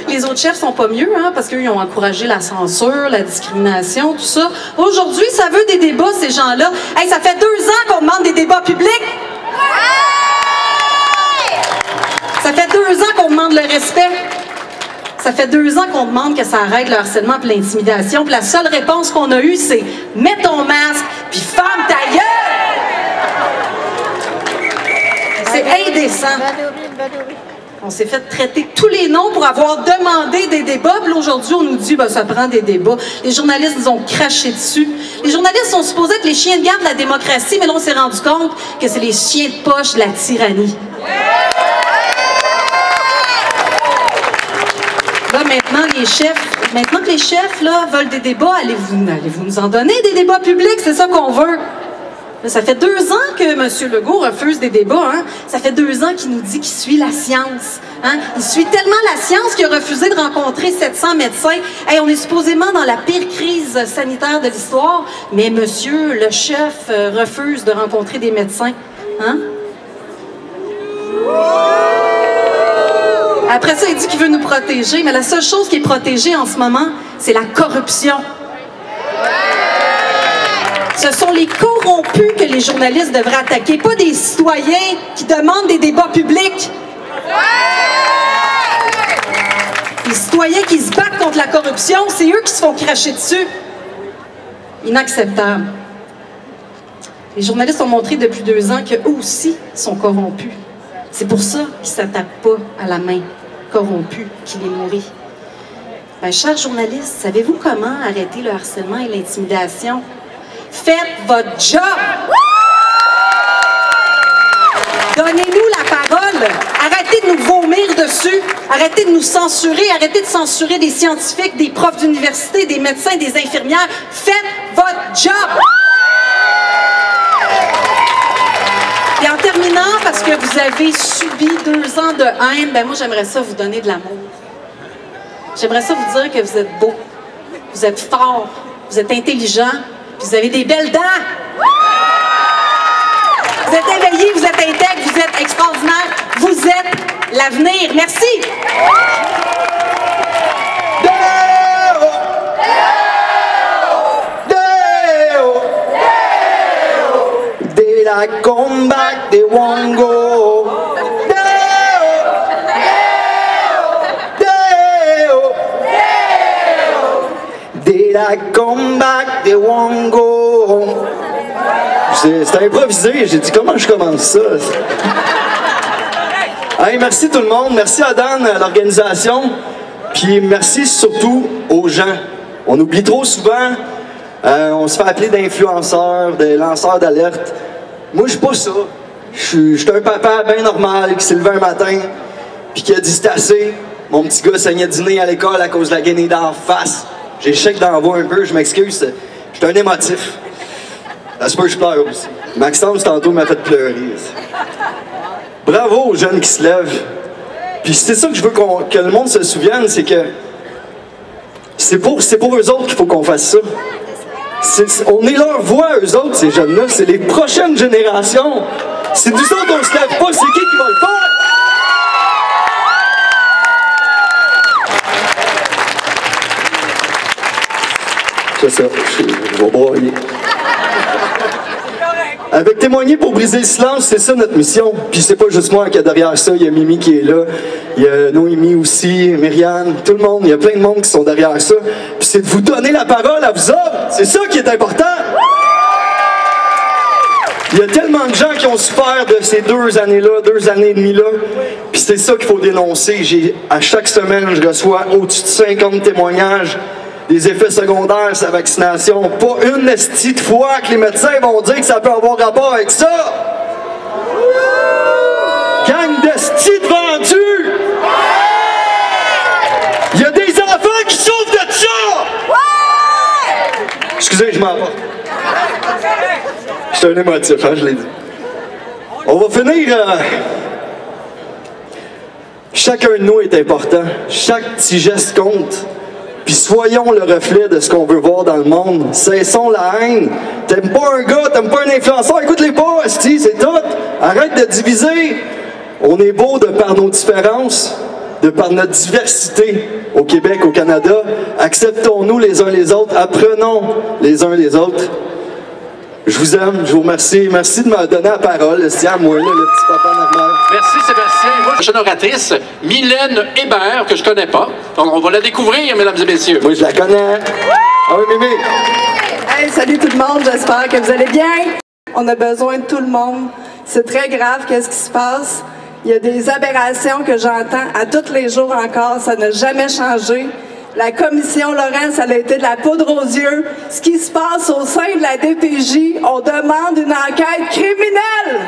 Les autres chefs sont pas mieux, hein, parce qu'eux, ils ont encouragé la censure, la discrimination, tout ça. Aujourd'hui, ça veut des débats, ces gens-là. Hey, ça fait 2 ans qu'on demande des débats publics. Ça fait 2 ans qu'on demande le respect. Ça fait 2 ans qu'on demande que ça arrête le harcèlement et l'intimidation. Puis la seule réponse qu'on a eue, c'est « Mets ton masque, puis ferme ta gueule! » C'est indécent. On s'est fait traiter tous les noms pour avoir demandé des débats. Puis aujourd'hui, on nous dit ben, ça prend des débats. Les journalistes nous ont craché dessus. Les journalistes sont supposés être les chiens de garde de la démocratie, mais là, on s'est rendu compte que c'est les chiens de poche de la tyrannie. Là, maintenant que les chefs là, veulent des débats, allez-vous nous en donner des débats publics? C'est ça qu'on veut. Là, ça fait 2 ans que M. Legault refuse des débats. Hein? Ça fait 2 ans qu'il nous dit qu'il suit la science. Hein? Il suit tellement la science qu'il a refusé de rencontrer 700 médecins. Hey, on est supposément dans la pire crise sanitaire de l'histoire, mais monsieur le chef refuse de rencontrer des médecins. Hein? Après ça, il dit qu'il veut nous protéger, mais la seule chose qui est protégée en ce moment, c'est la corruption. Ce sont les corrompus que les journalistes devraient attaquer, pas des citoyens qui demandent des débats publics. Les citoyens qui se battent contre la corruption, c'est eux qui se font cracher dessus. Inacceptable. Les journalistes ont montré depuis 2 ans qu'eux aussi sont corrompus. C'est pour ça qu'ils ne s'attaquent pas à la main corrompue qui les nourrit. Ben, chers journalistes, savez-vous comment arrêter le harcèlement et l'intimidation? Faites votre job! Donnez-nous la parole! Arrêtez de nous vomir dessus! Arrêtez de nous censurer! Arrêtez de censurer des scientifiques, des profs d'université, des médecins, des infirmières! Faites votre job! Et en terminant, parce que vous avez subi 2 ans de haine, ben moi j'aimerais ça vous donner de l'amour. J'aimerais ça vous dire que vous êtes beau, vous êtes fort, vous êtes intelligent, vous avez des belles dents. Vous êtes éveillés, vous êtes intègres, vous êtes extraordinaires. Vous êtes l'avenir. Merci. Deo! Deo! Deo! like come back, they won't go. They like come back, they won't go. C'était improvisé, j'ai dit comment je commence ça. Hey, merci tout le monde, merci à Dan, à l'organisation, puis merci surtout aux gens. On oublie trop souvent, on se fait appeler d'influenceurs, de lanceurs d'alerte. Moi, je suis pas ça. Je suis un papa bien normal qui s'est levé un matin, puis qui a dit c'est assez. Mon petit gars saignait du nez à l'école à cause de la guenille d'en face. J'ai le chèque d'envoi un peu, je m'excuse. Je suis un émotif. Ça se peut que je pleure aussi. Maxence, tantôt, m'a fait pleurer. Bravo aux jeunes qui se lèvent. Puis c'est ça que je veux que le monde se souvienne, c'est que c'est pour eux autres qu'il faut qu'on fasse ça. On est leur voix, eux autres, ces jeunes-là. C'est les prochaines générations. C'est nous autres, on se lève pas. C'est qui va le faire? C'est ça, je vais broyer. Avec Témoigner pour briser le silence, c'est ça notre mission. Puis c'est pas juste moi qui est derrière ça, il y a Mimi qui est là, il y a Noémie aussi, Myriam, tout le monde, il y a plein de monde qui sont derrière ça. Puis c'est de vous donner la parole à vous autres, c'est ça qui est important. Il y a tellement de gens qui ont souffert de ces 2 années-là, 2 années et demie-là, puis c'est ça qu'il faut dénoncer. À chaque semaine, je reçois au-dessus de 50 témoignages des effets secondaires de sa vaccination. Pas une estie de fois que les médecins vont dire que ça peut avoir rapport avec ça. Gang d'estis de vendus! Il y a des enfants qui souffrent de ça! Excusez, je m'en vais. Je suis un émotif, hein, je l'ai dit. On va finir... Chacun de nous est important. Chaque petit geste compte. Puis soyons le reflet de ce qu'on veut voir dans le monde. Cessons la haine. T'aimes pas un gars, t'aimes pas un influenceur, écoute-les pas, esti, c'est tout. Arrête de diviser. On est beau de par nos différences, de par notre diversité au Québec, au Canada. Acceptons-nous les uns les autres, apprenons les uns les autres. Je vous aime, je vous remercie. Merci de me donner la parole. C'est à moi, là, le petit papa normal. Merci Sébastien. Moi, je suis une oratrice, Mylène Hébert, que je connais pas. Donc, on va la découvrir, mesdames et messieurs. Moi, je la connais. Ah oui, Mimi. Hey, salut tout le monde, j'espère que vous allez bien. On a besoin de tout le monde. C'est très grave, qu'est-ce qui se passe. Il y a des aberrations que j'entends à tous les jours encore. Ça n'a jamais changé. La commission Laurence, elle a été de la poudre aux yeux. Ce qui se passe au sein de la DPJ, on demande une enquête criminelle.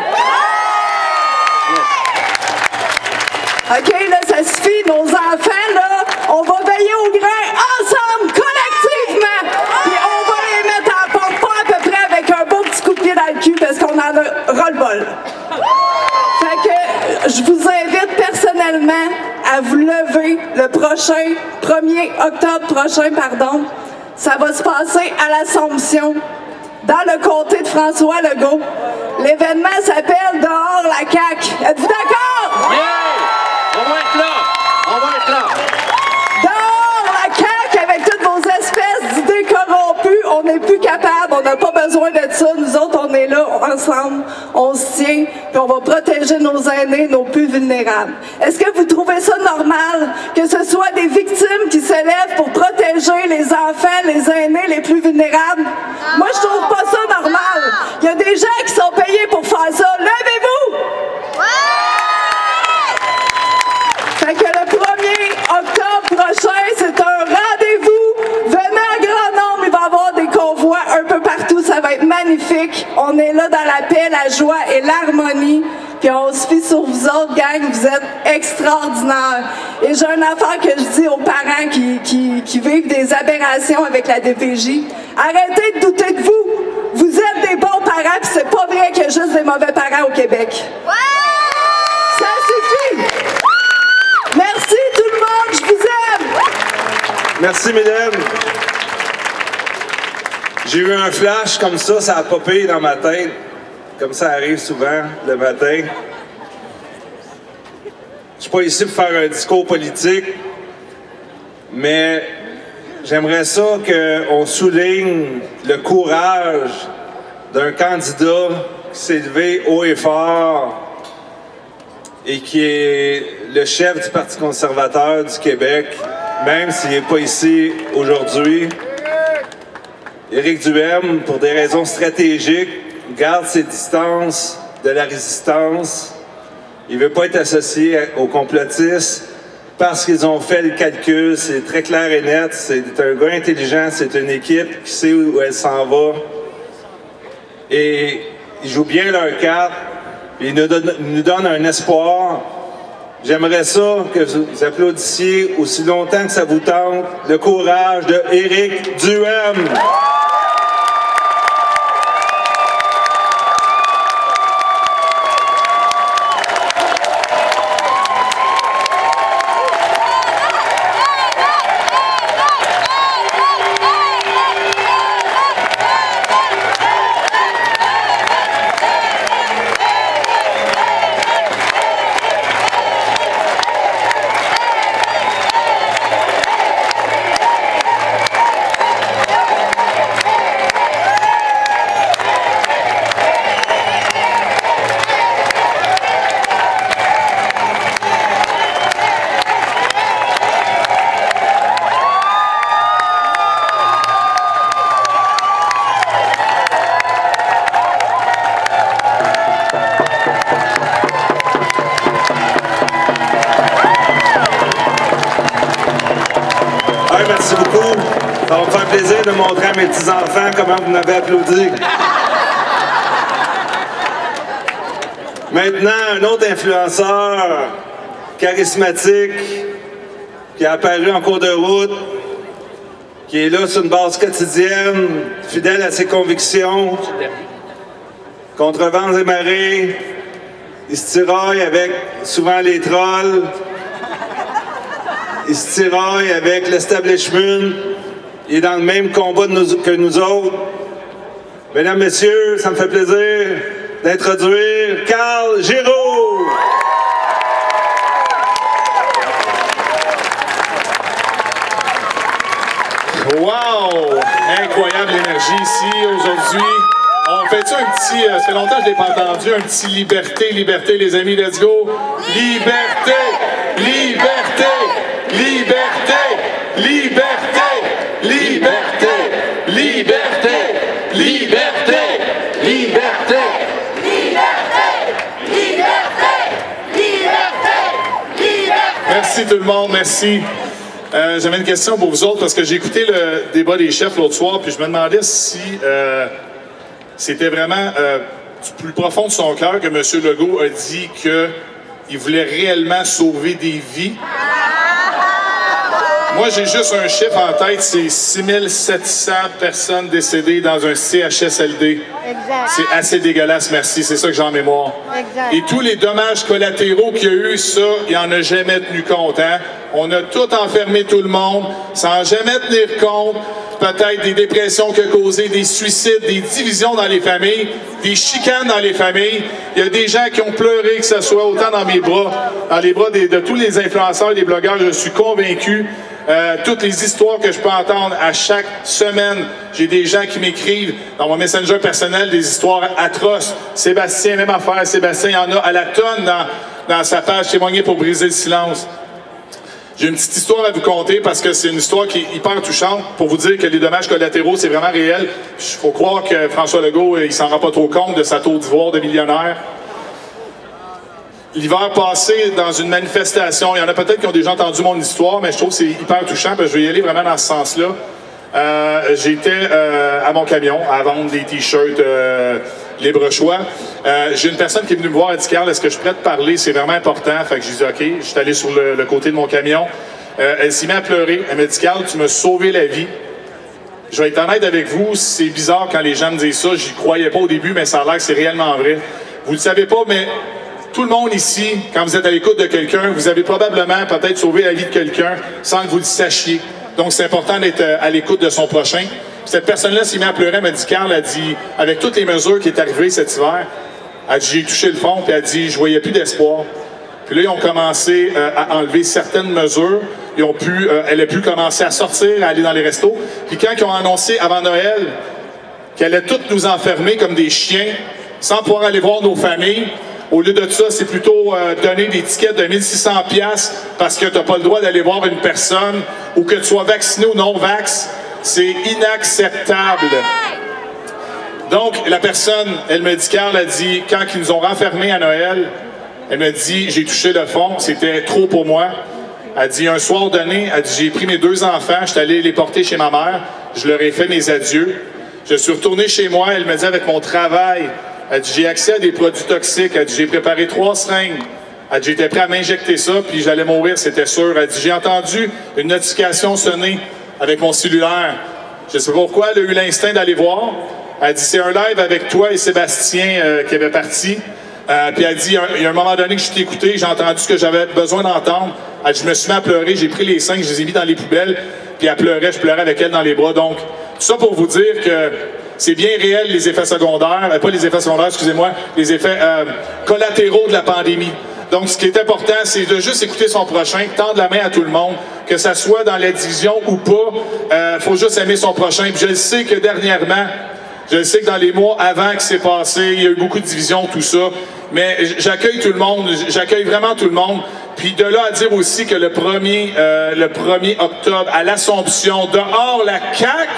OK, là, ça suffit. Nos enfants, là, on va veiller au grain ensemble, collectivement. Puis on va les mettre à la porte, pas à peu près avec un beau petit coup de pied dans le cul parce qu'on en a ras-le-bol. Fait que je vous invite personnellement à vous lever le 1er octobre prochain, pardon. Ça va se passer à l'Assomption, dans le comté de François Legault. L'événement s'appelle Dehors la CAQ. Êtes-vous d'accord? Yeah! On va être là! On va être là! Dehors la CAQ avec toutes vos espèces d'idées corrompues. On n'est plus capable, on n'a pas besoin de ça. Nous autres, on est là ensemble, on se tient, puis on va protéger nos aînés, nos plus vulnérables. Est-ce que vous trouvez ça normal que ce soit des victimes qui se lèvent pour protéger les enfants, les aînés, les plus vulnérables? Moi, je trouve pas ça normal. Il y a des gens qui sont payés pour faire ça. Levez-vous! Fait que le 1er octobre prochain, c'est un rendez-vous. Venez en grand nombre, il va y avoir des convois un peu partout. Ça va être magnifique. On est là dans la paix, la joie et l'harmonie. Puis on se fie sur vous autres, gang. Vous êtes extraordinaires. Et j'ai une affaire que je dis aux parents qui vivent des aberrations avec la DPJ. Arrêtez de douter de vous. Vous êtes des bons parents, puis c'est pas vrai qu'il y a juste des mauvais parents au Québec. Ça suffit. Merci tout le monde, je vous aime! Merci Mylène. J'ai eu un flash comme ça a popé dans ma tête, comme ça arrive souvent le matin. Je suis pas ici pour faire un discours politique, mais j'aimerais ça qu'on souligne le courage d'un candidat qui s'est levé haut et fort et qui est le chef du Parti conservateur du Québec, même s'il n'est pas ici aujourd'hui. Éric Duhem, pour des raisons stratégiques, garde ses distances de la résistance. Il ne veut pas être associé aux complotistes parce qu'ils ont fait le calcul. C'est très clair et net. C'est un gars intelligent, c'est une équipe qui sait où elle s'en va. Et ils jouent bien leur carte. Ils nous donnent un espoir. J'aimerais ça que vous applaudissiez aussi longtemps que ça vous tente le courage de Éric Duhem. Merci beaucoup. Ça va me faire plaisir de montrer à mes petits-enfants comment vous m'avez applaudi. Maintenant, un autre influenceur charismatique qui a apparu en cours de route, qui est là sur une base quotidienne, fidèle à ses convictions, contre vents et marées. Il se tiraille avec souvent les trolls. Il se tiraille avec l'establishment. Il est dans le même combat que nous autres. Mesdames, Messieurs, ça me fait plaisir d'introduire Carl Giroux. Wow! Incroyable l'énergie ici aujourd'hui. On fait ça un petit... ça fait longtemps que je ne l'ai pas entendu. Un petit liberté, liberté, les amis, let's go! Liberté! Liberté! Liberté! Liberté! Liberté! Liberté! Liberté! Liberté! Liberté! Liberté! Merci tout le monde, merci. J'avais une question pour vous autres parce que j'ai écouté le débat des chefs l'autre soir puis je me demandais si c'était vraiment du plus profond de son cœur que M. Legault a dit qu'il voulait réellement sauver des vies. Moi, j'ai juste un chiffre en tête, c'est 6700 personnes décédées dans un CHSLD. Exact. C'est assez dégueulasse, merci, c'est ça que j'ai en mémoire. Exact. Et tous les dommages collatéraux qu'il y a eu, ça, il n'en a jamais tenu compte. Hein? On a tout enfermé tout le monde, sans jamais tenir compte. Peut-être des dépressions qui ont causé, des suicides, des divisions dans les familles, des chicanes dans les familles. Il y a des gens qui ont pleuré, que ce soit autant dans mes bras, dans les bras de tous les influenceurs, des blogueurs, je suis convaincu. Toutes les histoires que je peux entendre à chaque semaine, j'ai des gens qui m'écrivent dans mon messenger personnel des histoires atroces. Sébastien, même affaire, Sébastien, il y en a à la tonne dans sa page témoigner pour briser le silence. J'ai une petite histoire à vous conter parce que c'est une histoire qui est hyper touchante pour vous dire que les dommages collatéraux, c'est vraiment réel. Il faut croire que François Legault, il s'en rend pas trop compte de sa tour d'ivoire de millionnaire. L'hiver passé, dans une manifestation, il y en a peut-être qui ont déjà entendu mon histoire, mais je trouve que c'est hyper touchant, parce que je vais y aller vraiment dans ce sens-là. J'étais à mon camion à vendre des t-shirts libre choix. J'ai une personne qui est venue me voir et dit « Carl, est-ce que je pourrais te parler? C'est vraiment important. » Fait que je lui ai dit « OK. » Je suis allé sur le côté de mon camion. Elle s'est mise à pleurer. Elle m'a dit « Carl, tu m'as sauvé la vie. » Je vais être honnête avec vous, c'est bizarre quand les gens me disent ça. J'y croyais pas au début, mais ça a l'air que c'est réellement vrai. Vous le savez pas, mais tout le monde ici, quand vous êtes à l'écoute de quelqu'un, vous avez probablement peut-être sauvé la vie de quelqu'un sans que vous le sachiez. Donc, c'est important d'être à l'écoute de son prochain. Cette personne-là s'est mise à pleurer, elle m'a dit, Carl, a dit, avec toutes les mesures qui sont arrivées cet hiver, elle dit, j'ai touché le fond, puis elle dit, je voyais plus d'espoir. Puis là, ils ont commencé à enlever certaines mesures. Elle a pu commencer à sortir, à aller dans les restos. Puis quand ils ont annoncé avant Noël qu'elle allait toutes nous enfermer comme des chiens, sans pouvoir aller voir nos familles. Au lieu de ça, c'est plutôt donner des tickets de 1600 $ parce que tu n'as pas le droit d'aller voir une personne ou que tu sois vacciné ou non-vax. C'est inacceptable. Donc, la personne, elle me dit, Carl a dit, quand ils nous ont renfermés à Noël, elle me dit, j'ai touché le fond, c'était trop pour moi. Elle dit, un soir donné, elle dit, j'ai pris mes 2 enfants, je suis allé les porter chez ma mère, je leur ai fait mes adieux. Je suis retourné chez moi, elle me dit, avec mon travail, elle dit, j'ai accès à des produits toxiques, elle dit, j'ai préparé 3 seringues. Elle dit, j'étais prêt à m'injecter ça, puis j'allais mourir, c'était sûr. Elle dit, j'ai entendu une notification sonner avec mon cellulaire. Je ne sais pas pourquoi, elle a eu l'instinct d'aller voir. Elle dit, c'est un live avec toi et Sébastien qui avait parti. Puis elle dit, il y a un moment donné que je t'ai écouté, j'ai entendu ce que j'avais besoin d'entendre. Elle dit, je me suis mis à pleurer, j'ai pris les 5, je les ai mis dans les poubelles, puis elle pleurait, je pleurais avec elle dans les bras. Donc, tout ça pour vous dire que c'est bien réel les effets secondaires, pas les effets secondaires, excusez-moi, les effets collatéraux de la pandémie. Donc, ce qui est important, c'est de juste écouter son prochain, tendre la main à tout le monde, que ça soit dans la division ou pas, faut juste aimer son prochain. Puis je sais que dernièrement, je sais que dans les mois avant que c'est passé, il y a eu beaucoup de divisions, tout ça, mais j'accueille tout le monde, j'accueille vraiment tout le monde. Puis de là à dire aussi que le 1er octobre, à l'Assomption, dehors la CAQ,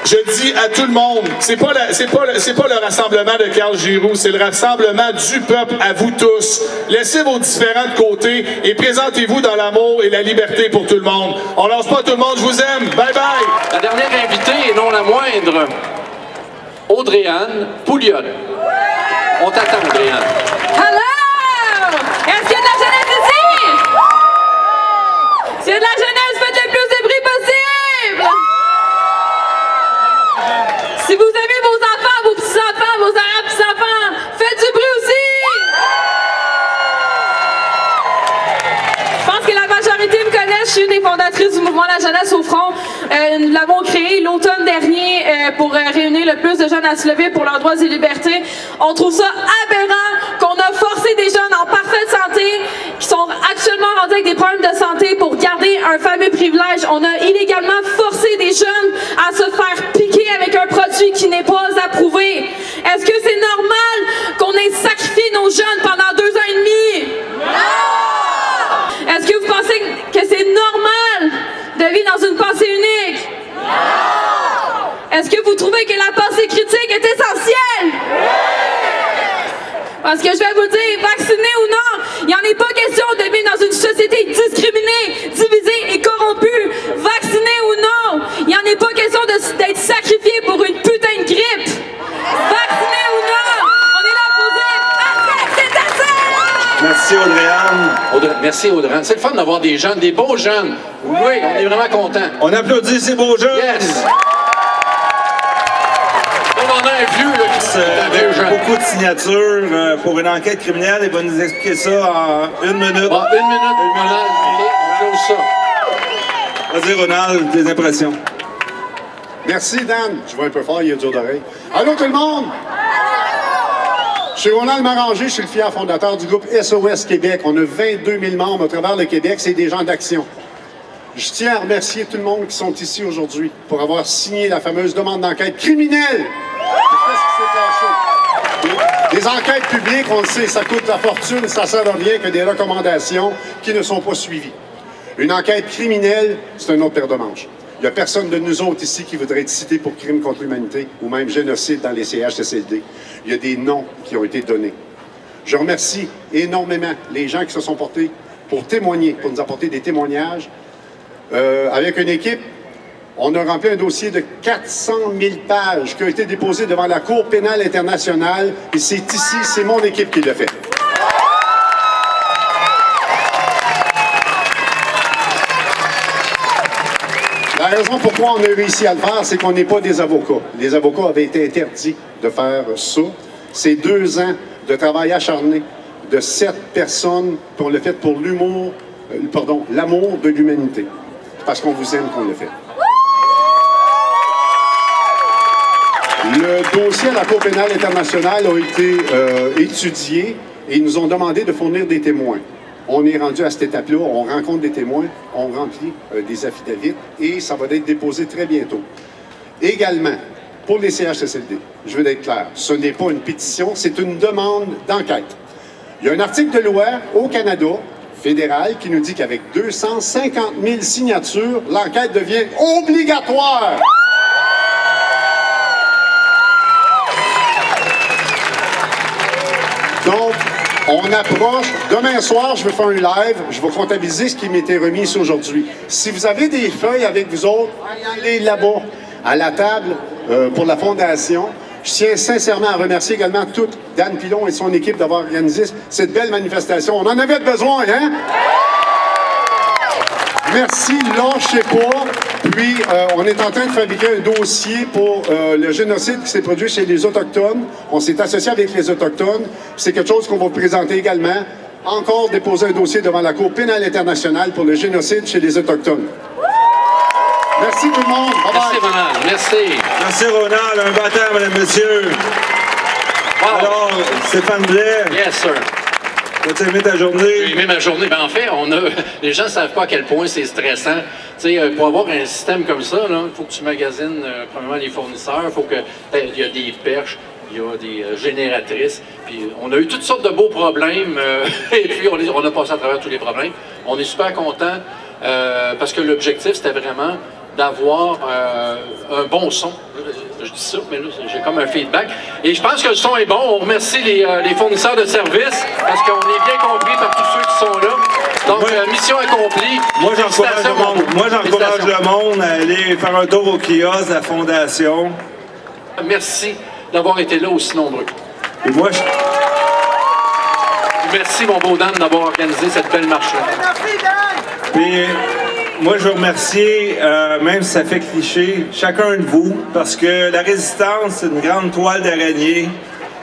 je dis à tout le monde, c'est pas le rassemblement de Carl Giroux, c'est le rassemblement du peuple à vous tous. Laissez vos différends de côté et présentez-vous dans l'amour et la liberté pour tout le monde. On lance pas tout le monde, je vous aime. Bye bye. La dernière invitée, et non la moindre, Audrey-Anne Pouliot. On t'attend, Audrey-Anne. Hello! Est-ce qu'il y a de la jeunesse ici? S'il y a de la jeunesse, faites le plus de bruit possible! Si vous aimez vos enfants, vos petits-enfants, vos arrière-petits-enfants, faites du bruit aussi! Je pense que la majorité me connaît, je suis une des fondatrices du mouvement La Jeunesse au Front. Nous l'avons créé l'automne dernier pour réunir le plus de jeunes à se lever pour leurs droits et libertés. On trouve ça aberrant qu'on a forcé des jeunes en parfaite santé qui sont actuellement rendus avec des problèmes de santé pour garder un fameux privilège. On a illégalement forcé des jeunes à se faire piquer avec un produit qui n'est pas approuvé. Est-ce que c'est normal qu'on ait sacrifié nos jeunes pendant 2 ans et demi? Non! Est-ce que vous pensez que c'est normal de vivre dans une pensée unique? Non! Est-ce que vous trouvez que la pensée critique est essentielle? Parce que je vais vous dire, vacciné ou non, il n'y en est pas question de vivre dans une société discriminée, divisée et corrompue. Vacciné ou non, il n'y en est pas question d'être sacrifié pour une putain de grippe. Vacciné ou non, on est là pour dire, assez, c'est assez! Merci Audrey-Anne. Merci Audrey-Anne. C'est le fun d'avoir des jeunes, des beaux jeunes. Oui, on est vraiment contents. On applaudit ces beaux jeunes. Yes! On a un vieux, là, avec beaucoup de signatures pour une enquête criminelle. Il va nous expliquer ça en 1 minute. Bon, 1 minute, Ronald. OK, on close ça. Vas-y, Ronald, tes impressions. Merci, Dan. Je vois un peu fort, il est dur d'oreille. Allô, tout le monde? Je suis Ronald Maranger, je suis le fier fondateur du groupe SOS Québec. On a 22 000 membres à travers le Québec, c'est des gens d'action. Je tiens à remercier tout le monde qui sont ici aujourd'hui pour avoir signé la fameuse demande d'enquête criminelle. Qu'est-ce qui s'est passé? Les enquêtes publiques, on le sait, ça coûte la fortune, ça sert à rien que des recommandations qui ne sont pas suivies. Une enquête criminelle, c'est un autre paire de manches. Il n'y a personne de nous autres ici qui voudrait être cité pour crime contre l'humanité ou même génocide dans les CHSLD. Il y a des noms qui ont été donnés. Je remercie énormément les gens qui se sont portés pour témoigner, pour nous apporter des témoignages. Avec une équipe, on a rempli un dossier de 400 000 pages qui a été déposé devant la Cour pénale internationale et c'est ici, c'est mon équipe qui l'a fait. La raison pourquoi on a réussi à le faire, c'est qu'on n'est pas des avocats. Les avocats avaient été interdits de faire ça. C'est 2 ans de travail acharné de 7 personnes qui ont le fait pour l'amour de l'humanité. Parce qu'on vous aime qu'on le fait. Le dossier à la Cour pénale internationale a été étudié et ils nous ont demandé de fournir des témoins. On est rendu à cette étape-là, on rencontre des témoins, on remplit des affidavits et ça va être déposé très bientôt. Également, pour les CHSLD. Je veux être clair, ce n'est pas une pétition, c'est une demande d'enquête. Il y a un article de loi au Canada fédéral qui nous dit qu'avec 250 000 signatures, l'enquête devient obligatoire. Donc, on approche. Demain soir, je vais faire un live. Je vais comptabiliser ce qui m'était remis ici aujourd'hui. Si vous avez des feuilles avec vous autres, allez là-bas, à la table pour la Fondation. Je tiens sincèrement à remercier également toute Dan Pilon et son équipe d'avoir organisé cette belle manifestation. On en avait besoin, hein? Merci, lâchez pas. Puis, on est en train de fabriquer un dossier pour le génocide qui s'est produit chez les Autochtones. On s'est associé avec les Autochtones. C'est quelque chose qu'on va présenter également. Encore déposer un dossier devant la Cour pénale internationale pour le génocide chez les Autochtones. Merci tout le monde. Bye bye. Merci, Ronald. Merci. Merci, Ronald. Un baptême, mesdames et messieurs. Wow. Alors, Stéphane Blais. Yes, sir. As-tu aimé ta journée? J'ai aimé ma journée. Ben, en fait, les gens ne savent pas à quel point c'est stressant. Tu sais, pour avoir un système comme ça, il faut que tu magasines premièrement les fournisseurs, il faut que il y a des perches, il y a des génératrices. Puis on a eu toutes sortes de beaux problèmes et puis on a passé à travers tous les problèmes. On est super contents parce que l'objectif, c'était vraiment d'avoir un bon son. Je dis ça, mais là, j'ai comme un feedback. Et je pense que le son est bon. On remercie les fournisseurs de services parce qu'on est bien compris par tous ceux qui sont là. Donc, mission accomplie. Moi, j'encourage le monde à aller faire un tour au kiosque de la Fondation. Merci d'avoir été là aussi nombreux. Et moi, Merci, mon beau Dan, d'avoir organisé cette belle marche-là. Merci, Dan! Puis, moi, je veux remercier, même si ça fait cliché, chacun de vous, parce que la résistance, c'est une grande toile d'araignée.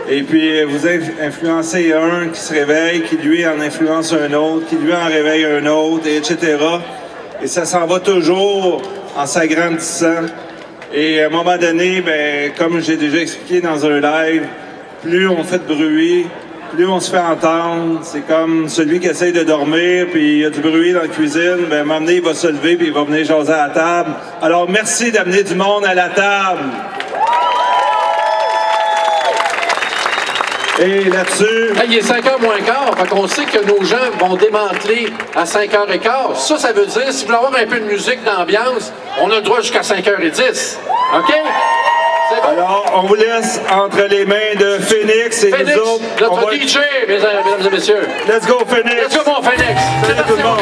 Et puis, vous influencez un qui se réveille, qui lui en influence un autre, qui lui en réveille un autre, etc. Et ça s'en va toujours en s'agrandissant. Et à un moment donné, ben, comme j'ai déjà expliqué dans un live, plus on fait de bruit, plus on se fait entendre. C'est comme celui qui essaye de dormir, puis il y a du bruit dans la cuisine, ben, à un moment donné, il va se lever, puis il va venir jaser à la table. Alors, merci d'amener du monde à la table. Et là-dessus... Hey, il est 5h moins quart, fait qu'on sait que nos gens vont démanteler à 5h15. Ça veut dire, si vous voulez avoir un peu de musique d'ambiance, on a le droit jusqu'à 5h10. OK? Bon. Alors, on vous laisse entre les mains de Phoenix et nous autres. Notre DJ, mesdames et messieurs. Let's go, Phoenix! Let's go, mon Phoenix! Salut tout le monde!